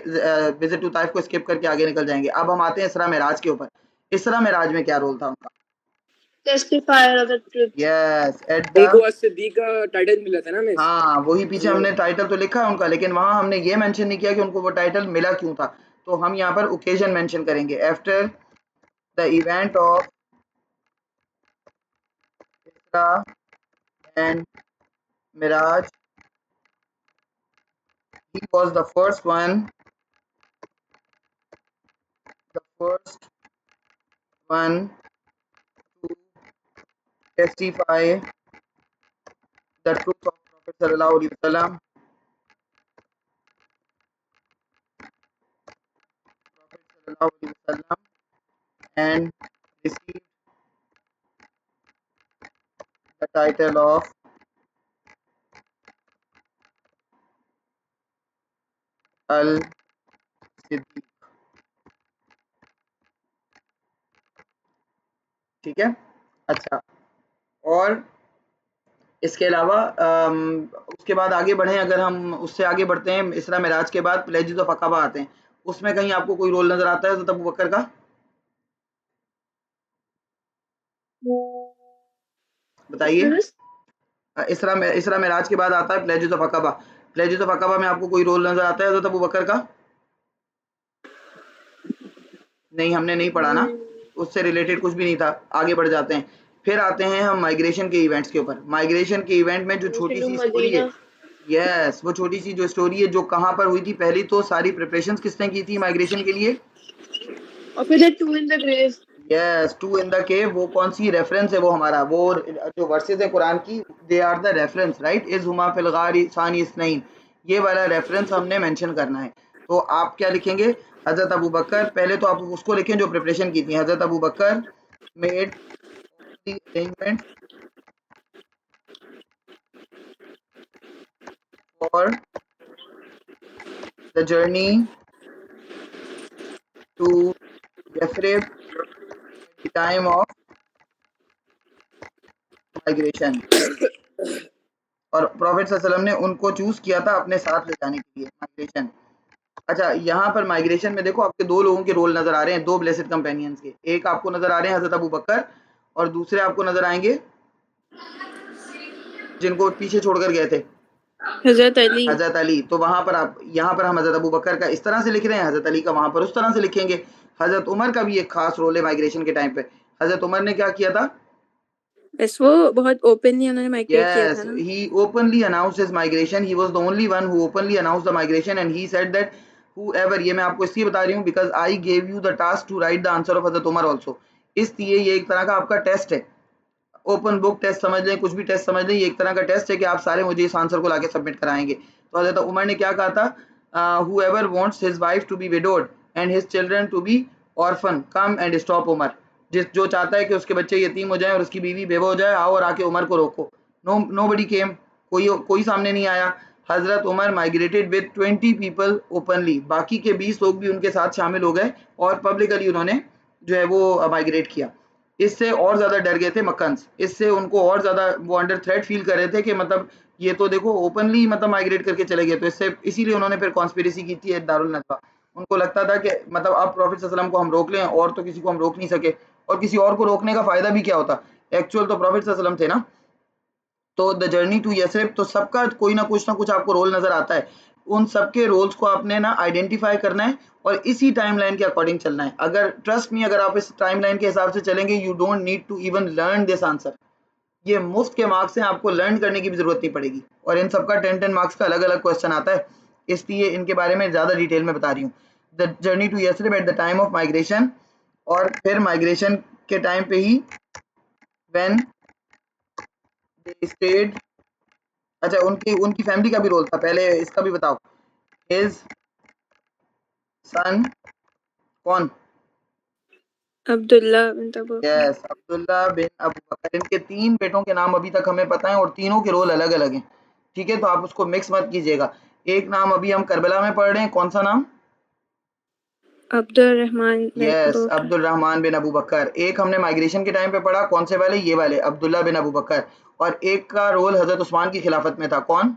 A: विजिट टू ताइफ को स्किप करके आगे निकल जाएंगे। अब हम आते हैं इसरा मेराज के ऊपर। इसरा मेराज में क्या रोल था उनका?
B: Testifier of the truth.
A: Yes, at
D: उनको
A: द,
D: सिद्दीक का टाइटल मिला था ना मिस।
A: हाँ, वही पीछे हमने टाइटल तो लिखा है उनका, लेकिन वहाँ हमने ये मेंशन नहीं किया कि उनको वो टाइटल मिला क्यों था। तो हम यहाँ पर ओकेजन मेंशन करेंगे। After the event of Isra and Miraj, he was the first one to testify the truth of Prophet sallallahu alaihi wasallam, Prophet sallallahu alaihi wasallam, and received the title of Al Siddiq। ठीक है, अच्छा। और इसके अलावा उसके बाद आगे बढ़ें, अगर हम उससे आगे बढ़ते हैं, इसरा मेराज के बाद प्लेजेस ऑफ अक़बा आते हैं। उसमें कहीं आपको कोई रोल नजर आता है हज़रत अबू बकर का? बताइए।
B: इसमें बस
A: इसरा मेराज के बाद आता है pledges of Aqaba. Pledges of Aqaba में आपको कोई रोल नजर आता है हज़रत अबू बकर का? नहीं, हमने नहीं पढ़ा ना, उससे रिलेटेड कुछ भी नहीं था। आगे बढ़ जाते हैं। फिर आते हैं हम माइग्रेशन के इवेंट्स के ऊपर। माइग्रेशन के इवेंट में जो छोटी
B: टू
A: सी स्टोरी है,
B: मदीना।
A: यस, वो छोटी सी जो स्टोरी है, जो कहाँ पर हुई थी, पहली तो सारी प्रिपरेशंस किसने की थी माइग्रेशन के लिए?
B: और फिर two in the grave.
A: Yes, two in the cave. वो कौन सी रेफरेंस है? वो हमारा वो जो वर्सेस है कुरान की, they are the reference, right? Is हुमा फिल गारी सानी इस्नैन, ये वाला रेफरेंस हमने मेंशन करना है। तो आप क्या लिखेंगे? हजरत अबू बकर, पहले तो आप उसको लिखें जो प्रिपरेशन की थी। हजरत Abu Bakr made the arrangement for the journey to Yathrib the time of migration. और प्रॉफेट सल्लल्लाहु अलैहि वसल्लम ने उनको चूज किया था अपने साथ ले जाने के लिए माइग्रेशन। अच्छा, यहाँ पर माइग्रेशन में देखो आपके 2 लोगों के रोल नज़र आ रहे हैं, 2 ब्लेसेड कंपेनियंस के। एक आपको नज़र आ रहे हैं हज़रत अबू बकर और दूसरे आपको नज़र आएँगे जिनको पीछे छोड़कर गए थे
B: हजरत अली।
A: हजरत अली। तो वहां पर आप, यहाँ पर हम हजरत अबू बकर का इस तरह से लिख रहे हैं, हजरत अली का वहां पर उस तरह से लिखेंगे। हजरत उमर का भी एक खास रोल है माइग्रेशन के टाइम पे। हजरत उमर ने क्या किया था?
B: बस वो बहुत ओपनली उन्होंने माइग्रेट किया
A: Yes,
B: था ना।
A: he openly announced his migration. He was the only one who openly announced the migration, and he said that whoever, ये मैं आपको इसलिए बता रही हूँ because I gave you the task to write the answer of Hazrat Umar also. इसलिए ये एक तरह का आपका टेस्ट है, ओपन बुक टेस्ट समझ लें, कुछ भी टेस्ट समझ लें, ये एक तरह का टेस्ट है कि आप सारे मुझे इस आंसर को लाके सबमिट कराएंगे। तो हजरत उमर ने क्या कहा था? whoever wants his wife to be widowed and his children to be orphan come and stop Umar. जो चाहता है कि उसके बच्चे यतीम हो जाएं और उसकी बीवी बेवा हो जाए, आओ और आके उमर को रोको। नोबडी केम, कोई सामने नहीं आया। Hazrat Umar migrated with 20 people openly, बाकी के 20 लोग भी उनके साथ शामिल हो गए और पब्लिकली उन्होंने जो है वो माइग्रेट किया। इससे और ज़्यादा डर गए थे मक्कन्स, इससे उनको और ज़्यादा वो अंडर थ्रेट फील कर रहे थे कि मतलब ये तो देखो ओपनली मतलब माइग्रेट करके चले गए। तो इससे इसीलिए उन्होंने फिर कॉन्स्पिरेसी की थी दारुल नदवा। उनको लगता था कि मतलब अब प्रॉफिट सल्लल्लाहु अलैहि वसल्लम को हम रोक लें और तो किसी को हम रोक नहीं सके, और किसी और को रोकने का फ़ायदा भी क्या होता? एक्चुअल तो प्रॉफिट सल्लल्लाहु अलैहि वसल्लम थे ना। तो द जर्नी टू यथरिब, तो सबका कोई ना कुछ आपको रोल नज़र आता है। उन सबके रोल्स को आपने ना आइडेंटिफाई करना है और इसी टाइमलाइन के अकॉर्डिंग चलना है। अगर ट्रस्ट मी, अगर आप इस टाइमलाइन के हिसाब से चलेंगे, you don't need to even learn this answer. ये मुफ्त के मार्क्स हैं, आपको लर्न करने की भी ज़रूरत नहीं पड़ेगी। और इन सबका 10-10 मार्क्स का अलग-अलग क्वेश्चन आता है, इसलिए इनके बारे में ज़्यादा डिटेल में बता रही हूँ। The journey to Yathrib at the time of migration, और फिर माइग्रेशन के टाइम पे ही व्हेन दे स्टेड। अच्छा, उनकी उनकी फैमिली का भी रोल था, पहले इसका भी बताओ। हिज सन कौन?
B: अब्दुल्ला बिन तबूक।
A: यस, अब्दुल्ला बिन अबू बकर। इनके 3 बेटों के नाम अभी तक हमें पता है और तीनों के रोल अलग-अलग हैं। ठीक है, तो आप उसको मिक्स मत कीजिएगा। एक नाम अभी हम करबला में पढ़ रहे हैं, कौन सा नाम?
B: अब्दुल रहमान बिन
A: यस,
B: अबू बकर।
A: अब्दुल रहमान बिन अबू बकर। एक हमने माइग्रेशन के टाइम पे पढ़ा, कौन से वाले? ये वाले, अब्दुल्ला बिन अबू बकर। और एक का रोल हजरत उस्मान की खिलाफत में था, कौन?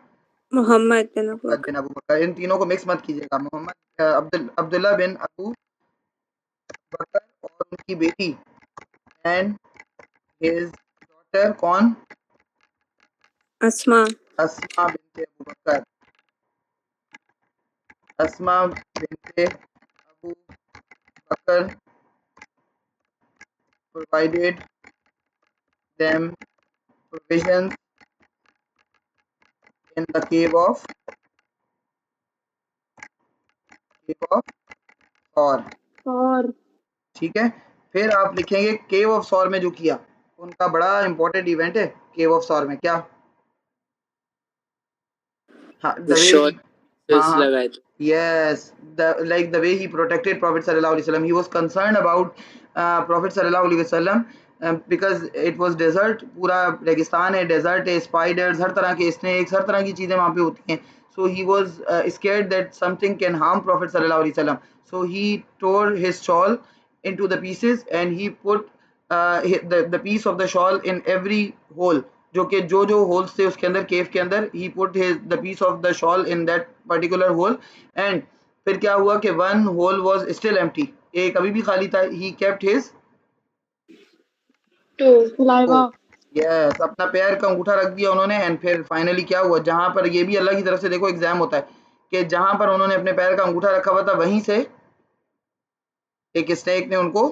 B: मोहम्मद बिन अबू
A: मोहम्मद
B: बकर।
A: बिन अबू बकर। इन तीनों को मिक्स मत कीजिएगा। मोहम्मद अब्दुल्ला बिन अबू बकर और उनकी बेटी एंड हिज डॉटर कौन?
B: अस्मा।
A: अस्मा बिनते अबू बकर। अस्मा बिनते अबू बकर provided them provisions in the cave of Thor।
E: और
A: ठीक है, फिर आप लिखेंगे केव ऑफ सौर में जो किया, उनका बड़ा इंपॉर्टेंट इवेंट है केव ऑफ सौर में। क्या? हाँ, द वे
D: शॉल
A: ही, हाँ हाँ,
D: लगाए थे।
A: yes, the way he protected Prophet sallallahu alaihi wasallam, he was concerned about Prophet sallallahu alaihi wasallam, because it was desert, पूरा रेगिस्तान है, desert है, spiders, हर तरह के snakes, हर तरह की चीज़ें वहाँ पे होती हैं। So he was scared that something can harm Prophet sallallahu alaihi wasallam. So he tore his shawl into the pieces and he put the piece of the shawl in every hole, जो कि जो होल्स थे उसके अंदर, केव के अंदर, he put the piece of the shawl in that particular hole. And फिर क्या हुआ कि one hole was still empty, एक अभी भी खाली था। He kept his
B: toe
E: saliva.
A: Yes, अपना पैर का अंगूठा रख दिया उन्होंने। एंड फिर फाइनली क्या हुआ, जहां पर ये भी अल्लाह की तरफ से देखो एग्जाम होता है कि जहां पर उन्होंने अपने पैर का अंगूठा रखा हुआ था वहीं से एक स्नेक ने उनको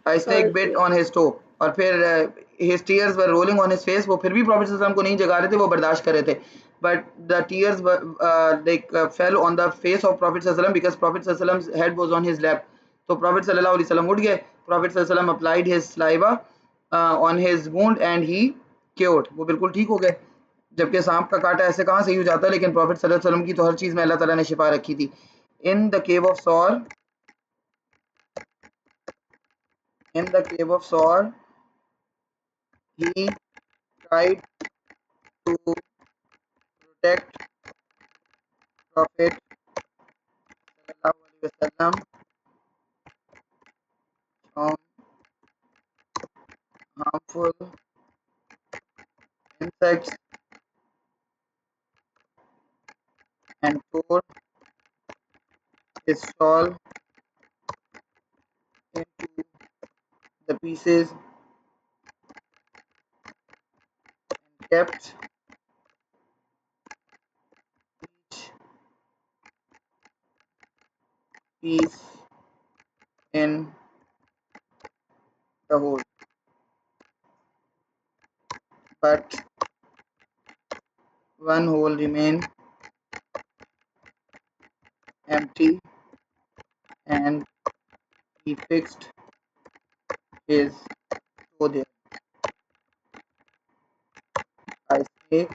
A: snake bit on his toe. और फिर his tears were rolling on his face, वो फिर भी प्रॉफिट सल्लल्लाहु अलैहि वसल्लम को नहीं जगा रहे थे, वो बर्दाश्त कर रहे थे। But the tears like fell on the face of profit सल्लल्लाहु अलैहि वसल्लम बिकॉज़ प्रॉफिट सल्लल्लाहु अलैहि वसल्लम head was on his lap. तो प्रॉफिट सल्लल्लाहु अलैहि वसल्लम उठ गए, प्रॉफिट सल्लल्लाहु अलैहि वसल्लम applied his saliva on his wound and he cured, वो बिल्कुल ठीक हो गए। जबकि सांप का कांटा ऐसे कहाँ सही हो जाता है, लेकिन प्रॉफिट सल्लल्लाहु अलैहि वसल्लम की तो हर चीज़ में अल्लाह ताला ने शिफा रखी थी। इन द केव ऑफ सौर, in the cave of Saur, he tried to protect Prophet sallallahu alaihi wasallam from harmful insects and tore his shawl into the pieces kept each piece in the hole, but one hole remained empty, and he fixed his toe there. A snake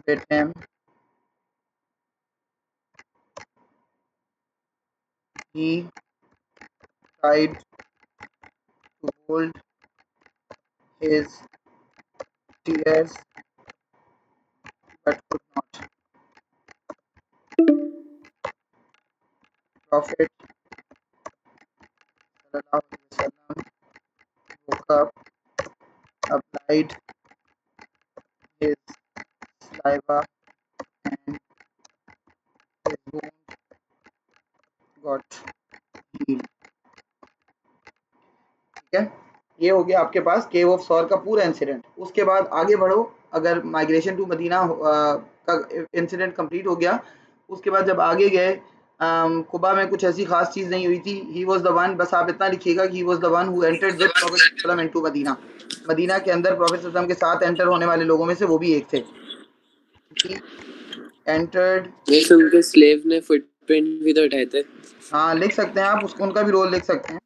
A: bit him. He tried to hold his tears, but could not. Prophet sallallahu alaihi wasallam woke up, applied his saliva, and his wound got healed. ठीक है, ये हो गया आपके पास केव ऑफ सौर का पूरा इंसिडेंट। उसके बाद आगे बढ़ो, अगर माइग्रेशन टू मदीना का इंसिडेंट कंप्लीट हो गया, उसके बाद जब आगे गए कुबा में कुछ ऐसी खास चीज नहीं हुई थी। ही वाज द वन, बस आप इतना लिखिएगा कि he was the one who entered with prophet सल्लल्लाहु इनटू मदीना। मदीना के अंदर प्रॉफेट सल्लल्लाहु के साथ एंटर होने वाले लोगों में से वो भी एक थे। ही एंटर्ड,
D: जैसे उनके स्लेव ने फुटप्रिंट भी तो उठाए थे।
A: हाँ लिख सकते हैं आप, उसको उनका भी रोल लिख सकते हैं।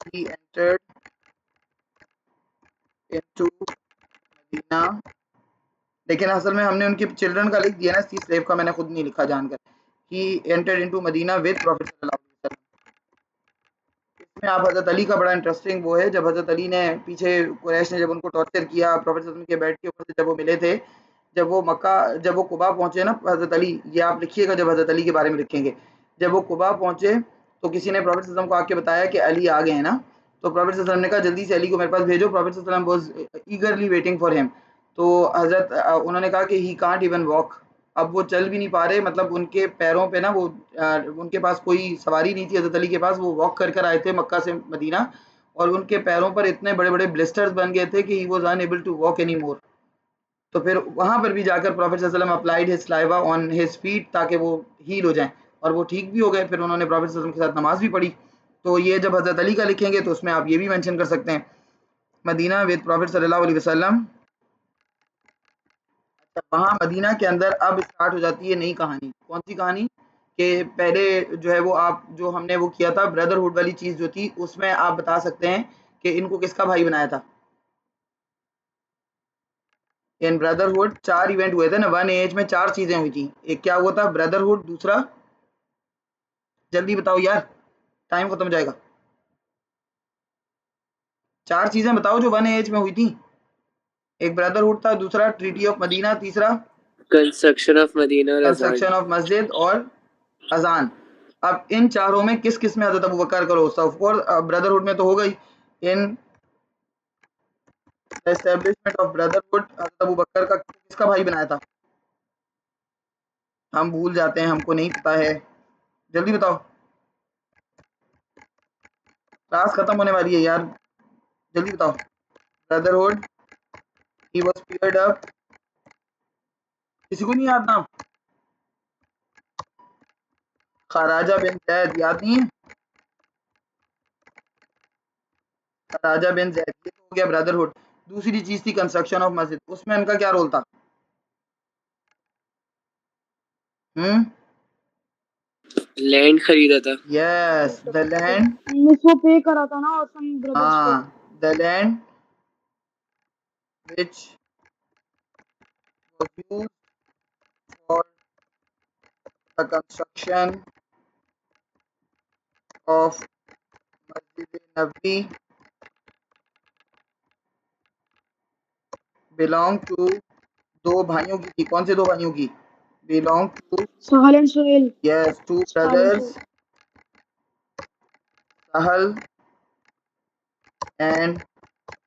A: ही एंटर्ड इनटू मदीना, लेकिन असल में हमने उनके चिल्ड्रन का लिख दिया ना, स्लेव का मैंने खुद नहीं लिखा जानकर। He entered into Madina with prophet सल्लल्लाहु अलैहि वसल्लम। इसमें आप हज़रत अली का बड़ा इंटरेस्टिंग वो है, जब हज़रत अली ने पीछे कुरैश ने जब उनको टॉर्चर किया, प्रॉफेट सल्लल्लाहु अलैहि वसल्लम के बेड के ऊपर से जब वो मिले थे, जब वो कुबा पहुंचे ना हज़रत अली, ये आप लिखिएगा जब हज़रत अली के बारे में लिखेंगे, जब वो कुबा पहुंचे तो किसी ने प्रॉफेट सल्लल्लाहु अलैहि वसल्लम को आके बताया कि अली आ गए हैं ना, तो प्रॉफेट सल्लल्लाहु अलैहि वसल्लम ने कहा जल्दी से अली को मेरे पास भेजो। प्रॉफेट सल्लल्लाहु अलैहि वसल्लम वाज ईगरली वेटिंग फॉर हिम। तो उन्होंने कहा कि ही कांट इवन वॉक, अब वो चल भी नहीं पा रहे, मतलब उनके पैरों पे ना वो उनके पास कोई सवारी नहीं थी हज़रत अली के पास, वो वॉक कर आए थे मक्का से मदीना, और उनके पैरों पर इतने बड़े बड़े ब्लिस्टर्स बन गए थे कि he was unable to walk anymore. तो फिर वहां पर भी जाकर प्रॉफेट सल्लल्लाहु अलैहि वसल्लम applied his saliva on his feet ताकि वो हील हो जाएं, और वो ठीक भी हो गए। फिर उन्होंने प्रॉफेट सल्लल्लाहु अलैहि वसल्लम के साथ नमाज भी पढ़ी। तो ये जब हज़रत अली का लिखेंगे तो उसमें आप ये भी मेंशन कर सकते हैं, मदीना विद प्रॉफेट सल्लल्लाहु अलैहि वसल्लम। वहां मदीना के अंदर अब स्टार्ट हो जाती है नई कहानी। कौन सी कहानी? कि पहले जो है वो आप जो हमने वो किया था ब्रदरहुड वाली चीज जो थी, उसमें आप बता सकते हैं कि इनको किसका भाई बनाया था। इन ब्रदरहुड 4 इवेंट हुए थे ना, वन एज में 4 चीजें हुई थी। एक क्या हुआ था? ब्रदरहुड। दूसरा जल्दी बताओ यार, टाइम खत्म हो जाएगा। 4 चीजें बताओ जो वन एज में हुई थी। एक ब्रदरहुड था, दूसरा ट्रीटी ऑफ मदीना, तीसरा
D: कंस्ट्रक्शन ऑफ मदीना और अजान।
A: कंस्ट्रक्शन ऑफ मस्जिद और अजान। अब इन चारों में किस किस में हज़रत अबू बकर का रोल था? ऑफ कोर्स ब्रदरहुड में तो हो गई। In the establishment of brotherhood हज़रत अबू बकर का किसका भाई बनाया था? हम भूल जाते हैं, हमको नहीं पता है, जल्दी बताओ, क्लास खत्म होने वाली है यार, जल्दी बताओ। Brotherhood, he was paired up, किसी को नहीं याद नाम? खराजा बिन जैद, याद नहीं है? खराजा बिन जैद, ये तो हो गया ब्रदरहुड। दूसरी चीज थी कंस्ट्रक्शन ऑफ मस्जिद, उसमें उनका क्या रोल था?
D: लैंड खरीदा था।
A: यस, द लैंड,
E: मिस वो पे करा था ना ऑर्फन ब्रदर्स को।
A: हाँ, the land which was used for the construction of Masjid Nabawi belong to, दो भाइयों की थी। कौन से दो भाइयों की? belong to,
E: Sahl and Suhail.
A: yes, two brothers, Sahl and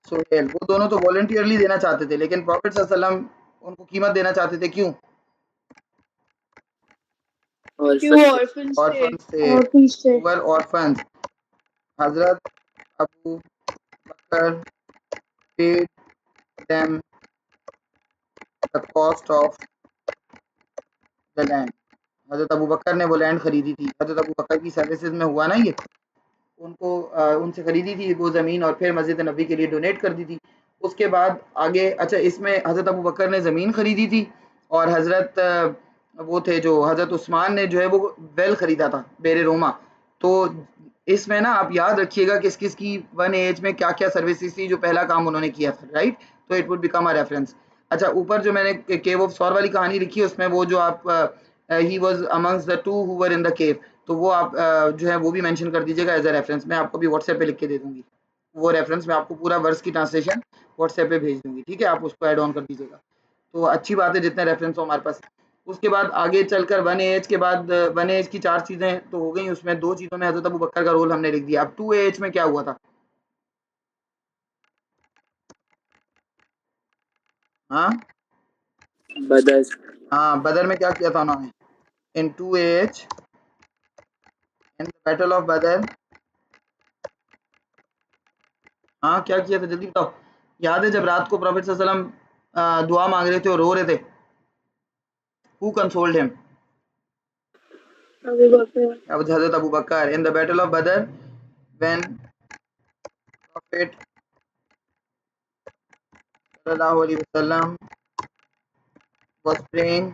A: Suhail. वो दोनों तो वॉलंटियरली देना चाहते थे, लेकिन प्रॉफेट सल्लल्लाहु अलैहि वसल्लम उनको कीमत देना चाहते थे। क्यों?
E: क्यों ऑर्फन्स थे?
A: ऑर्फन्स थे,
E: ऑर्फन्स थे।
A: वर orphans. Hazrat Abu Bakr paid them the cost of the land. Hazrat Abu बकर ने वो लैंड खरीदी थी, हजरत अबू बकर की सर्विसेज में हुआ ना ये, उनको उनसे खरीदी थी वो ज़मीन और फिर मस्जिद नबी के लिए डोनेट कर दी थी। उसके बाद आगे अच्छा इसमें हज़रत अबू बकर ने ज़मीन खरीदी थी और हज़रत वो थे जो हज़रत उस्मान ने जो है वो वेल खरीदा था बेरे रोमा। तो इसमें ना आप याद रखिएगा किस किस की वन एज में क्या क्या सर्विसेज थी जो पहला काम उन्होंने किया था, राइट। तो it would become a reference. अच्छा ऊपर जो मैंने केव ऑफ सौर वाली कहानी लिखी है उसमें वो जो आप he was amongst the two who were in the केव, तो वो आप जो है वो भी मेंशन कर दीजिएगा एज अ रेफरेंस। मैं आपको भी व्हाट्सएप पे लिख के दे दूंगी वो रेफरेंस, मैं आपको पूरा वर्स की ट्रांसलेशन व्हाट्सएप पे भेज दूंगी, ठीक है। आप उसको ऐड ऑन कर दीजिएगा। तो अच्छी बात है जितने रेफरेंस हो हमारे पास। उसके बाद आगे चलकर वन एज के बाद वन एज की 4 चीज़ें तो हो गई, उसमें 2 चीज़ों में हज़रत अबू बकर का रोल हमने लिख दिया। अब 2 एज में क्या हुआ था? हाँ
D: बदर।
A: हाँ, बदर में क्या किया था उन्होंने? In 2 age in the battle of Badr, हाँ क्या किया था जल्दी बताओ। याद है जब रात को प्रॉफेट सल्लल्लाहु अलैहि वसल्लम दुआ मांग रहे थे और रो रहे थे, हु कंसोल्ड हिम?
B: अबू बकर।
A: अब हजरत Abu Bakr. In the battle of बदर व्हेन प्रॉफेट सल्लल्लाहु अलैहि वसल्लम was praying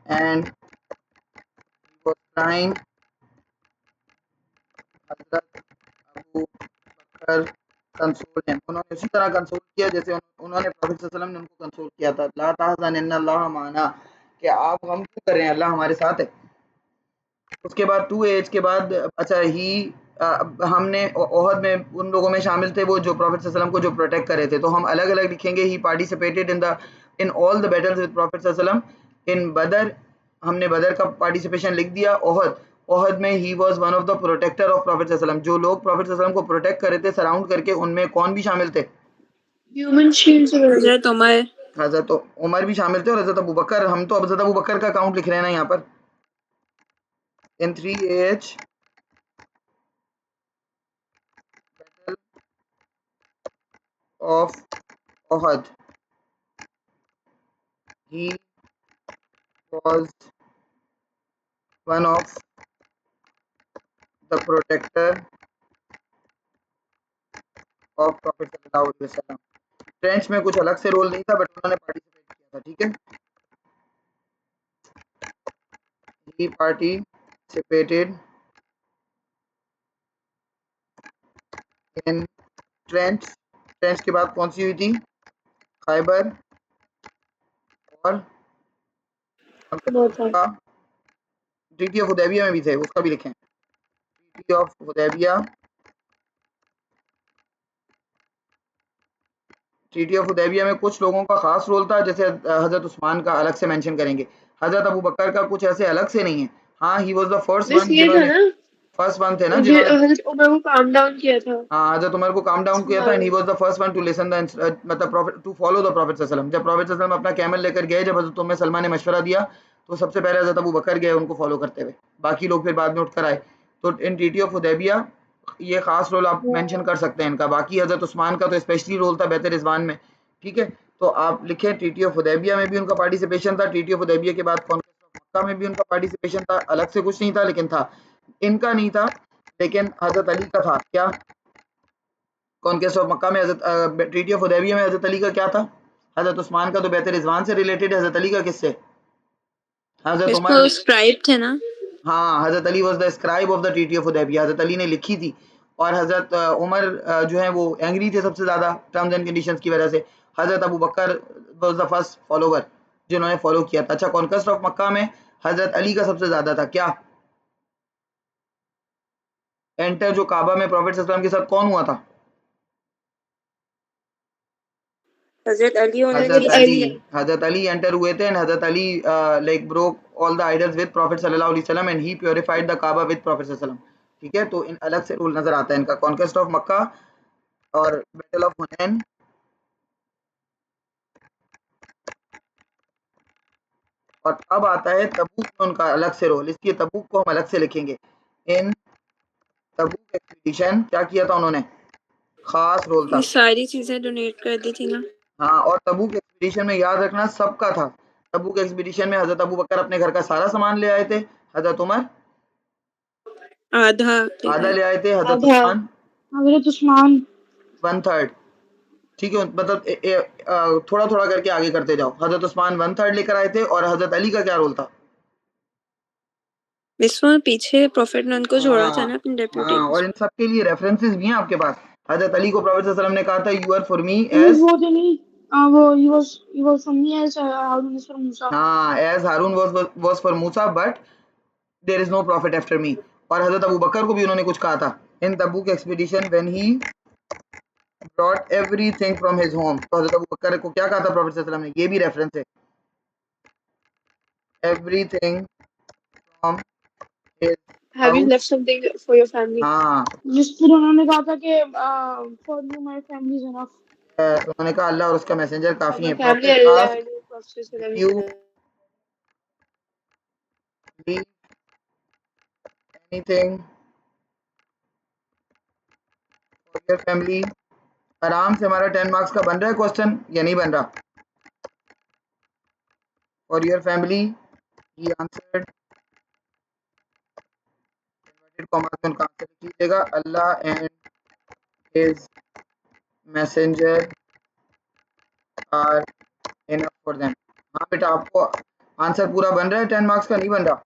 A: and was crying, Hazrat Abu Bakr console him, उन्होंने उसी तरह कंसोल किया जैसे उन्होंने प्रॉफेट सल्लल्लाहु अलैहि वसल्लम ने उनको कंसोल किया था। ला तहज़न इन्नल्लाह माना, कि आप गम क्यों कर रहे हैं, अल्लाह हमारे साथ है। उसके बाद 2 एज के बाद अच्छा ही हमने ओहद में उन लोगों में शामिल थे वो जो प्रॉफेट सल्लल्लाहु अलैहि वसल्लम को जो प्रोटेक्ट करे थे, तो हम अलग अलग लिखेंगे। He participated in all the battles with prophet सल्लल्लाहु अलैहि वसल्लम। इन बदर हमने बदर का पार्टिसिपेशन लिख दिया। ओहद में he was one of the protector of prophet सल्लल्लाहु अलैहि वसल्लम, जो लोग प्रॉफेट सल्लल्लाहु अलैहि वसल्लम को प्रोटेक्ट कर रहे थे सराउंड करके, उनमें कौन भी शामिल थे?
B: ह्यूमन शील्ड
E: हजरत उमर।
A: हजरत उमर भी शामिल थे और हजरत अबू बकर। हम तो हजरत अबू बकर का अकाउंट लिख रहे हैं ना यहाँ पर। इन 3 as of Ohad, he was one of the protector of Prophet सल्लल्लाहु अलैहि वसल्लम। फ्रेंच में कुछ अलग से रोल नहीं था बट उन्होंने पार्टिसिपेट किया था, ठीक है। he participated in trench. Trench के बाद कौन सी हुई थी? खैबर और ट्रीटी ऑफ हुदैबिया में भी थे, उसका भी लिखें। Treaty of Hudaibiya, treaty of Hudaibiya में कुछ लोगों का खास रोल था, जैसे हजरत उस्मान का अलग से मेंशन करेंगे। हजरत अबू बकर का कुछ ऐसे अलग से नहीं है। हाँ ही वाज द फर्स्ट
B: बस
A: वन
B: ये था
A: जिन्होंने,
B: ना,
A: फर्स्ट वन थे ना
B: मुझे
A: जिन्होंने,
B: हजरत उमर को काम डाउन किया था।
A: हाँ हजरत उमर को काम डाउन किया था। एंड ही
B: हाँ।
A: Was the first one to listen the मतलब prophet to follow the prophet सल्लल्लाहु अलैहि वसल्लम। जब प्रॉफिट सल्लल्लाहु अलैहि वसल्लम अपना कैमल लेकर गए, जब हजरत उम्मे सलमा ने मशवरा दिया तो सबसे पहले हजरत अबू बकर गए उनको फॉलो करते हुए, बाकी लोग फिर बाद में उठकर आए। तो इन ट्रीटी ऑफ हुदैबिया ये खास रोल आप मेंशन कर सकते हैं इनका। बाकी हजरत उस्मान का तो स्पेशली रोल था बैत रिजवान में, ठीक है। तो आप लिखें ट्रीटी ऑफ हुदैबिया में भी उनका पार्टिसिपेशन था। ट्रीटी ऑफ हुदैबिया के बाद कॉन्क्वेस्ट ऑफ मक्का में भी उनका पार्टिसिपेशन था। अलग से कुछ नहीं था लेकिन था, इनका नहीं था लेकिन हजरत अली का था। क्या? कॉन्क्वेस्ट ऑफ मक्का में हजरत, ट्रीटी ऑफ हुदैबिया में हजरत अली का क्या था? हजरत उस्मान का तो बैत रिजवान से रिलेटेड है, हजरत अली का किससे? हजरत
E: इसको
A: उमर।
E: स्क्राइब थे ना।
A: हाँ Hazrat Ali was the scribe of the treaty of Hudaibiya, Hazrat Ali ने लिखी थी। और हजरत उमर जो है वो एंग्री थे सबसे ज़्यादा टर्म्स एंड कंडीशंस की वजह से। हजरत Abu Bakr was the first follower जिन्होंने फॉलो किया था। अच्छा कॉन्क्वेस्ट ऑफ मक्का में हजरत अली का सबसे ज़्यादा था। क्या? एंटर जो काबा में प्रॉफेट सल्लल्लाहु अलैहि वसल्लम के साथ कौन हुआ था?
E: हजरत अली और
A: हजरत
E: उनकी
A: अली।
E: स्त्री।
A: हजरत अली एंटर हुए थे and Hazrat Ali like broke all the idols with prophet सल्लल्लाहु अलैहि वसल्लम and he purified the Kaaba with prophet सल्लल्लाहु अलैहि वसल्लम, ठीक है। तो इन अलग से रूल नजर आता है इनका, कॉन्क्वेस्ट ऑफ मक्का और बैटल ऑफ हुनैन। और अब आता है तबूक में उनका अलग से रोल, इसलिए तबूक को हम अलग से लिखेंगे। इन तबूक एक्सपीडिशन क्या किया था उन्होंने? खास रोल था।
E: ये सारी चीजें डोनेट कर दी थी ना।
A: हाँ, और तबूक एक्सपीडिशन में याद रखना सबका था। तबूक एक्सपीडिशन में हजरत अबू बकर अपने घर का सारा सामान ले आए थे, हजरत उमर
E: आधा
A: आधा ले आए थे, हजरत
B: आधा
A: उस्मान
B: हजरत उस्मान
A: 1/3। ठीक है, मतलब थोड़ा थोड़ा करके आगे करते जाओ। हजरत उस्मान 1/3 लेकर आए थे, और हजरत अली का क्या रोल था?
E: विश्व पीछे प्रॉफिट ने उनको जोड़ा था
A: हाँ
E: ना अपने डेप्यूटी
A: हाँ,
E: को।
A: और इन सब के लिए रेफरेंसेस भी हैं आपके पास। हजरत अली को प्रॉफेट सल्लल्लाहु अलैहि वसल्लम ने कहा था, you are for me as,
B: वो जो नहीं वो he was from me as Harun is from Musa.
A: हाँ, as Harun was for Musa, but there is no prophet after me. और हजरत अबू बकर को भी उन्होंने कुछ कहा था in Tabuk expedition when he brought everything from his home. तो हजरत अबू बकर को क्या कहा था प्रॉफेट सल्लल्लाहु अलैहि वसल्लम ने? ये भी रेफरेंस है, everything from his
B: Have you
A: house.
B: left something for your family?
A: हाँ,
B: जिस फिर उन्होंने कहा था कि for you my family is enough.
A: तो उन्होंने कहा अल्लाह और उसका मैसेंजर
B: For
A: काफी
B: my
A: है।
B: family
A: profit
B: Allah
A: asked,
B: and His Prophet
A: if you
B: sallallahu
A: leave anything for your family. आराम से हमारा 10 मार्क्स का बन रहा है क्वेश्चन या नहीं बन रहा? For your family he answered, inverted commas में उनका आंसर लिख लीजिएगा, Allah and his messenger are enough for them. हाँ बेटा, आपको आंसर पूरा बन रहा है? 10 मार्क्स का नहीं बन रहा?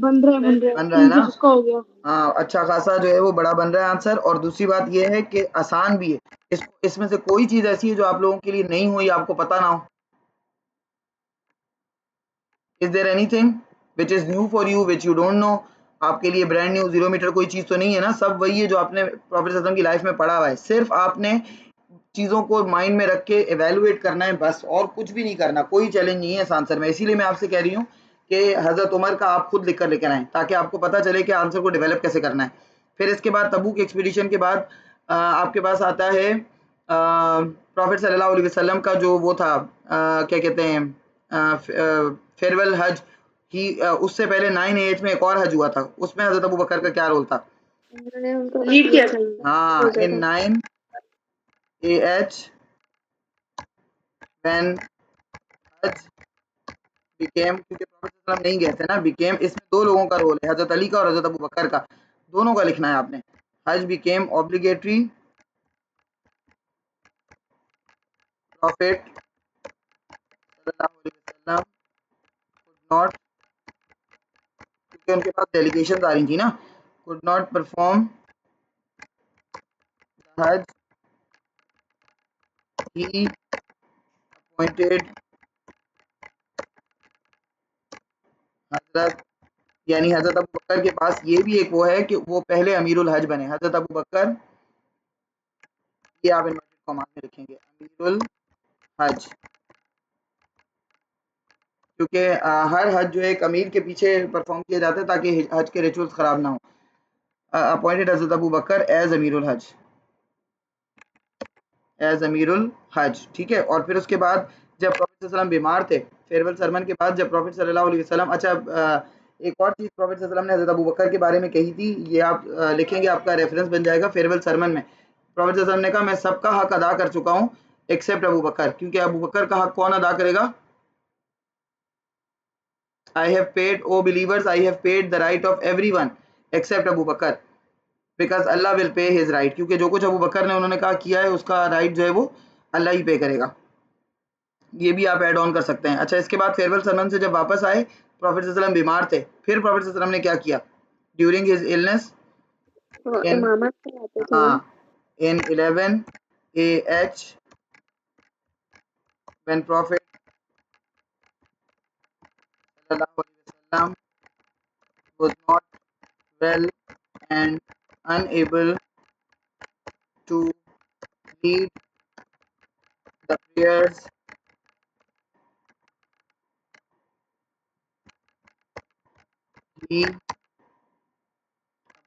B: बन रहा है
A: बन रहा है ना?
B: जिसका हो गया
A: हाँ, अच्छा खासा जो है वो बड़ा बन रहा है आंसर। और दूसरी बात ये है कि आसान भी है। इसमें से कोई चीज़ ऐसी है जो आप लोगों के लिए नहीं हुई, आपको पता ना हो? Is there anything which is new for you which you don't know? आपके लिए ब्रांड न्यू 0 मीटर कोई चीज़ तो नहीं है ना? सब वही है जो आपने प्रॉफेट सल्लल्लाहु अलैहि वसल्लम की लाइफ में पढ़ा हुआ है। सिर्फ आपने चीज़ों को माइंड में रख के एवेलुएट करना है बस, और कुछ भी नहीं करना। कोई चैलेंज नहीं है इस आंसर में। इसीलिए मैं आपसे कह रही हूँ कि हज़रत उमर का आप खुद लिख कर लेकर आएँ, ताकि आपको पता चले कि आंसर को डेवलप कैसे करना है। फिर इसके बाद तबूक एक्सपीडिशन के बाद आपके पास आता है प्रॉफेट सल्लल्लाहु अलैहि वसल्लम का जो वो था, क्या कहते हैं, फेयरवेल हज ही। उससे पहले 9 AH में एक और हज हुआ था, उसमें हज़रत अबू बकर का क्या रोल था?
E: उन्होंने उनको
B: लीड किया था
A: हाँ,
E: रोजा
A: इन
E: था।
A: 9 AH when हज बिकेम, क्योंकि प्रॉफेट सल्लल्लाहु अलैहि वसल्लम नहीं गए थे ना, बिकेम इसमें दो लोगों का रोल है, हजरत अली का और हजरत अबू बकर का, दोनों का लिखना है आपने। हज बिकेम ऑब्लिगेटरी, प्रॉफेट सल्लल्लाहु अलैहि वसल्लम कुड नॉट, क्योंकि उनके पास डेलीगेशन आ रही थी ना, कुड नॉट परफॉर्म हज, ही अपॉइंटेड हजरत, यानी हजरत अबू बकर के पास ये भी एक वो है कि वो पहले अमीरुल हज बने। हजरत अबू बकर, ये आप इन्वर्टेड कॉमा में लिखेंगे, अमीरुल हज, क्योंकि हर हज जो है एक अमीर के पीछे परफॉर्म किया जाता है ताकि हज के रिचुअल्स खराब ना हो। अपॉइंटेड हजरत अबू बकर एज अमीरुल हज, एज अमीरुल हज, ठीक है। और फिर उसके बाद जब प्रॉफेट सल्लल्लाहु अलैहि वसल्लम बीमार थे, फेयरवेल सरमन के बाद जब प्रॉफेट सल्लल्लाहु अलैहि वसल्लम, अच्छा एक और चीज़ प्रॉफेट सल्लल्लाहु अलैहि वसल्लम ने हजरत अबू बकर के बारे में कही थी, ये आप लिखेंगे, आपका रेफरेंस बन जाएगा फेयरवेल सरमन में। प्रॉफेट सल्लल्लाहु अलैहि वसल्लम ने कहा, मैं सबका हक अदा कर चुका हूँ एक्सेप्ट अबू बकर, क्योंकि अबू बकर का हक कौन अदा करेगा? I have paid, O believers, I have paid the right of everyone except Abu Bakr, because Allah will pay his right, क्योंकि जो कुछ अबू बकर ने उन्होंने कहा किया है उसका राइट जो है वो अल्लाह ही पे करेगा। ये भी आप ऐड ऑन कर सकते हैं। अच्छा, इसके बाद फेयरवेल सरमन से जब वापस आए, प्रॉफेट सल्लल्लाहु अलैहि वसल्लम बीमार थे, फिर प्रॉफेट सल्लल्लाहु अलैहि वसल्लम ने क्या किया? ड्यूरिंग हिज इलनेस
E: तो
A: इन,
E: इमामत कराते थे ना।
A: हाँ, इन 11 AH when prophet sallallahu alaihi wasallam was not well and unable to lead the prayers, he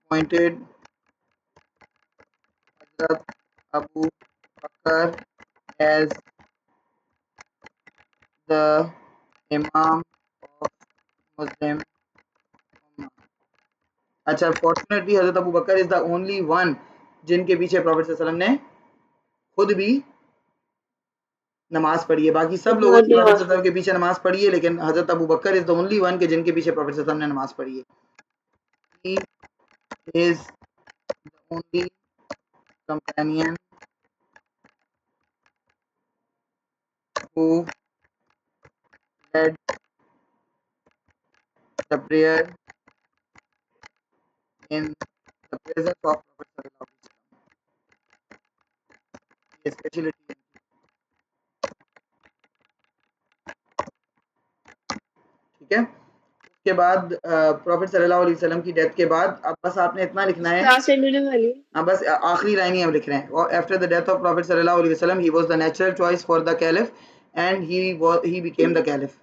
A: appointed Hazrat Abu Bakr as the Imam of Muslim Ummah. अच्छा, fortunately Hazrat Abu Bakr is the only one जिनके पीछे प्रॉफेट सल्लल्लाहु अलैहि वसल्लम ने खुद भी नमाज पढ़ी है। बाकी सब लोगों ने प्रॉफेट सल्लल्लाहु अलैहि वसल्लम के पीछे नमाज पढ़ी है, लेकिन हजरत Abu Bakr is the only one के जिनके पीछे प्रॉफेट सल्लल्लाहु अलैहि वसल्लम ने नमाज पढ़ी है। He is the only companion who led the prayer in the presence of Prophet sallallahu alaihi wasallam। ये स्पेशलिटी है। ठीक है, उसके बाद प्रॉफेट सल्लल्लाहु अलैहि वसल्लम की डेथ के बाद अब बस आपने इतना लिखना है।
B: क्लास एंड होने वाली है।
A: हाँ, बस आखिरी लाइन ही हम लिख रहे हैं। After the death of prophet सल्लल्लाहु अलैहि वसल्लम he was the natural choice for the caliph and he became the caliph.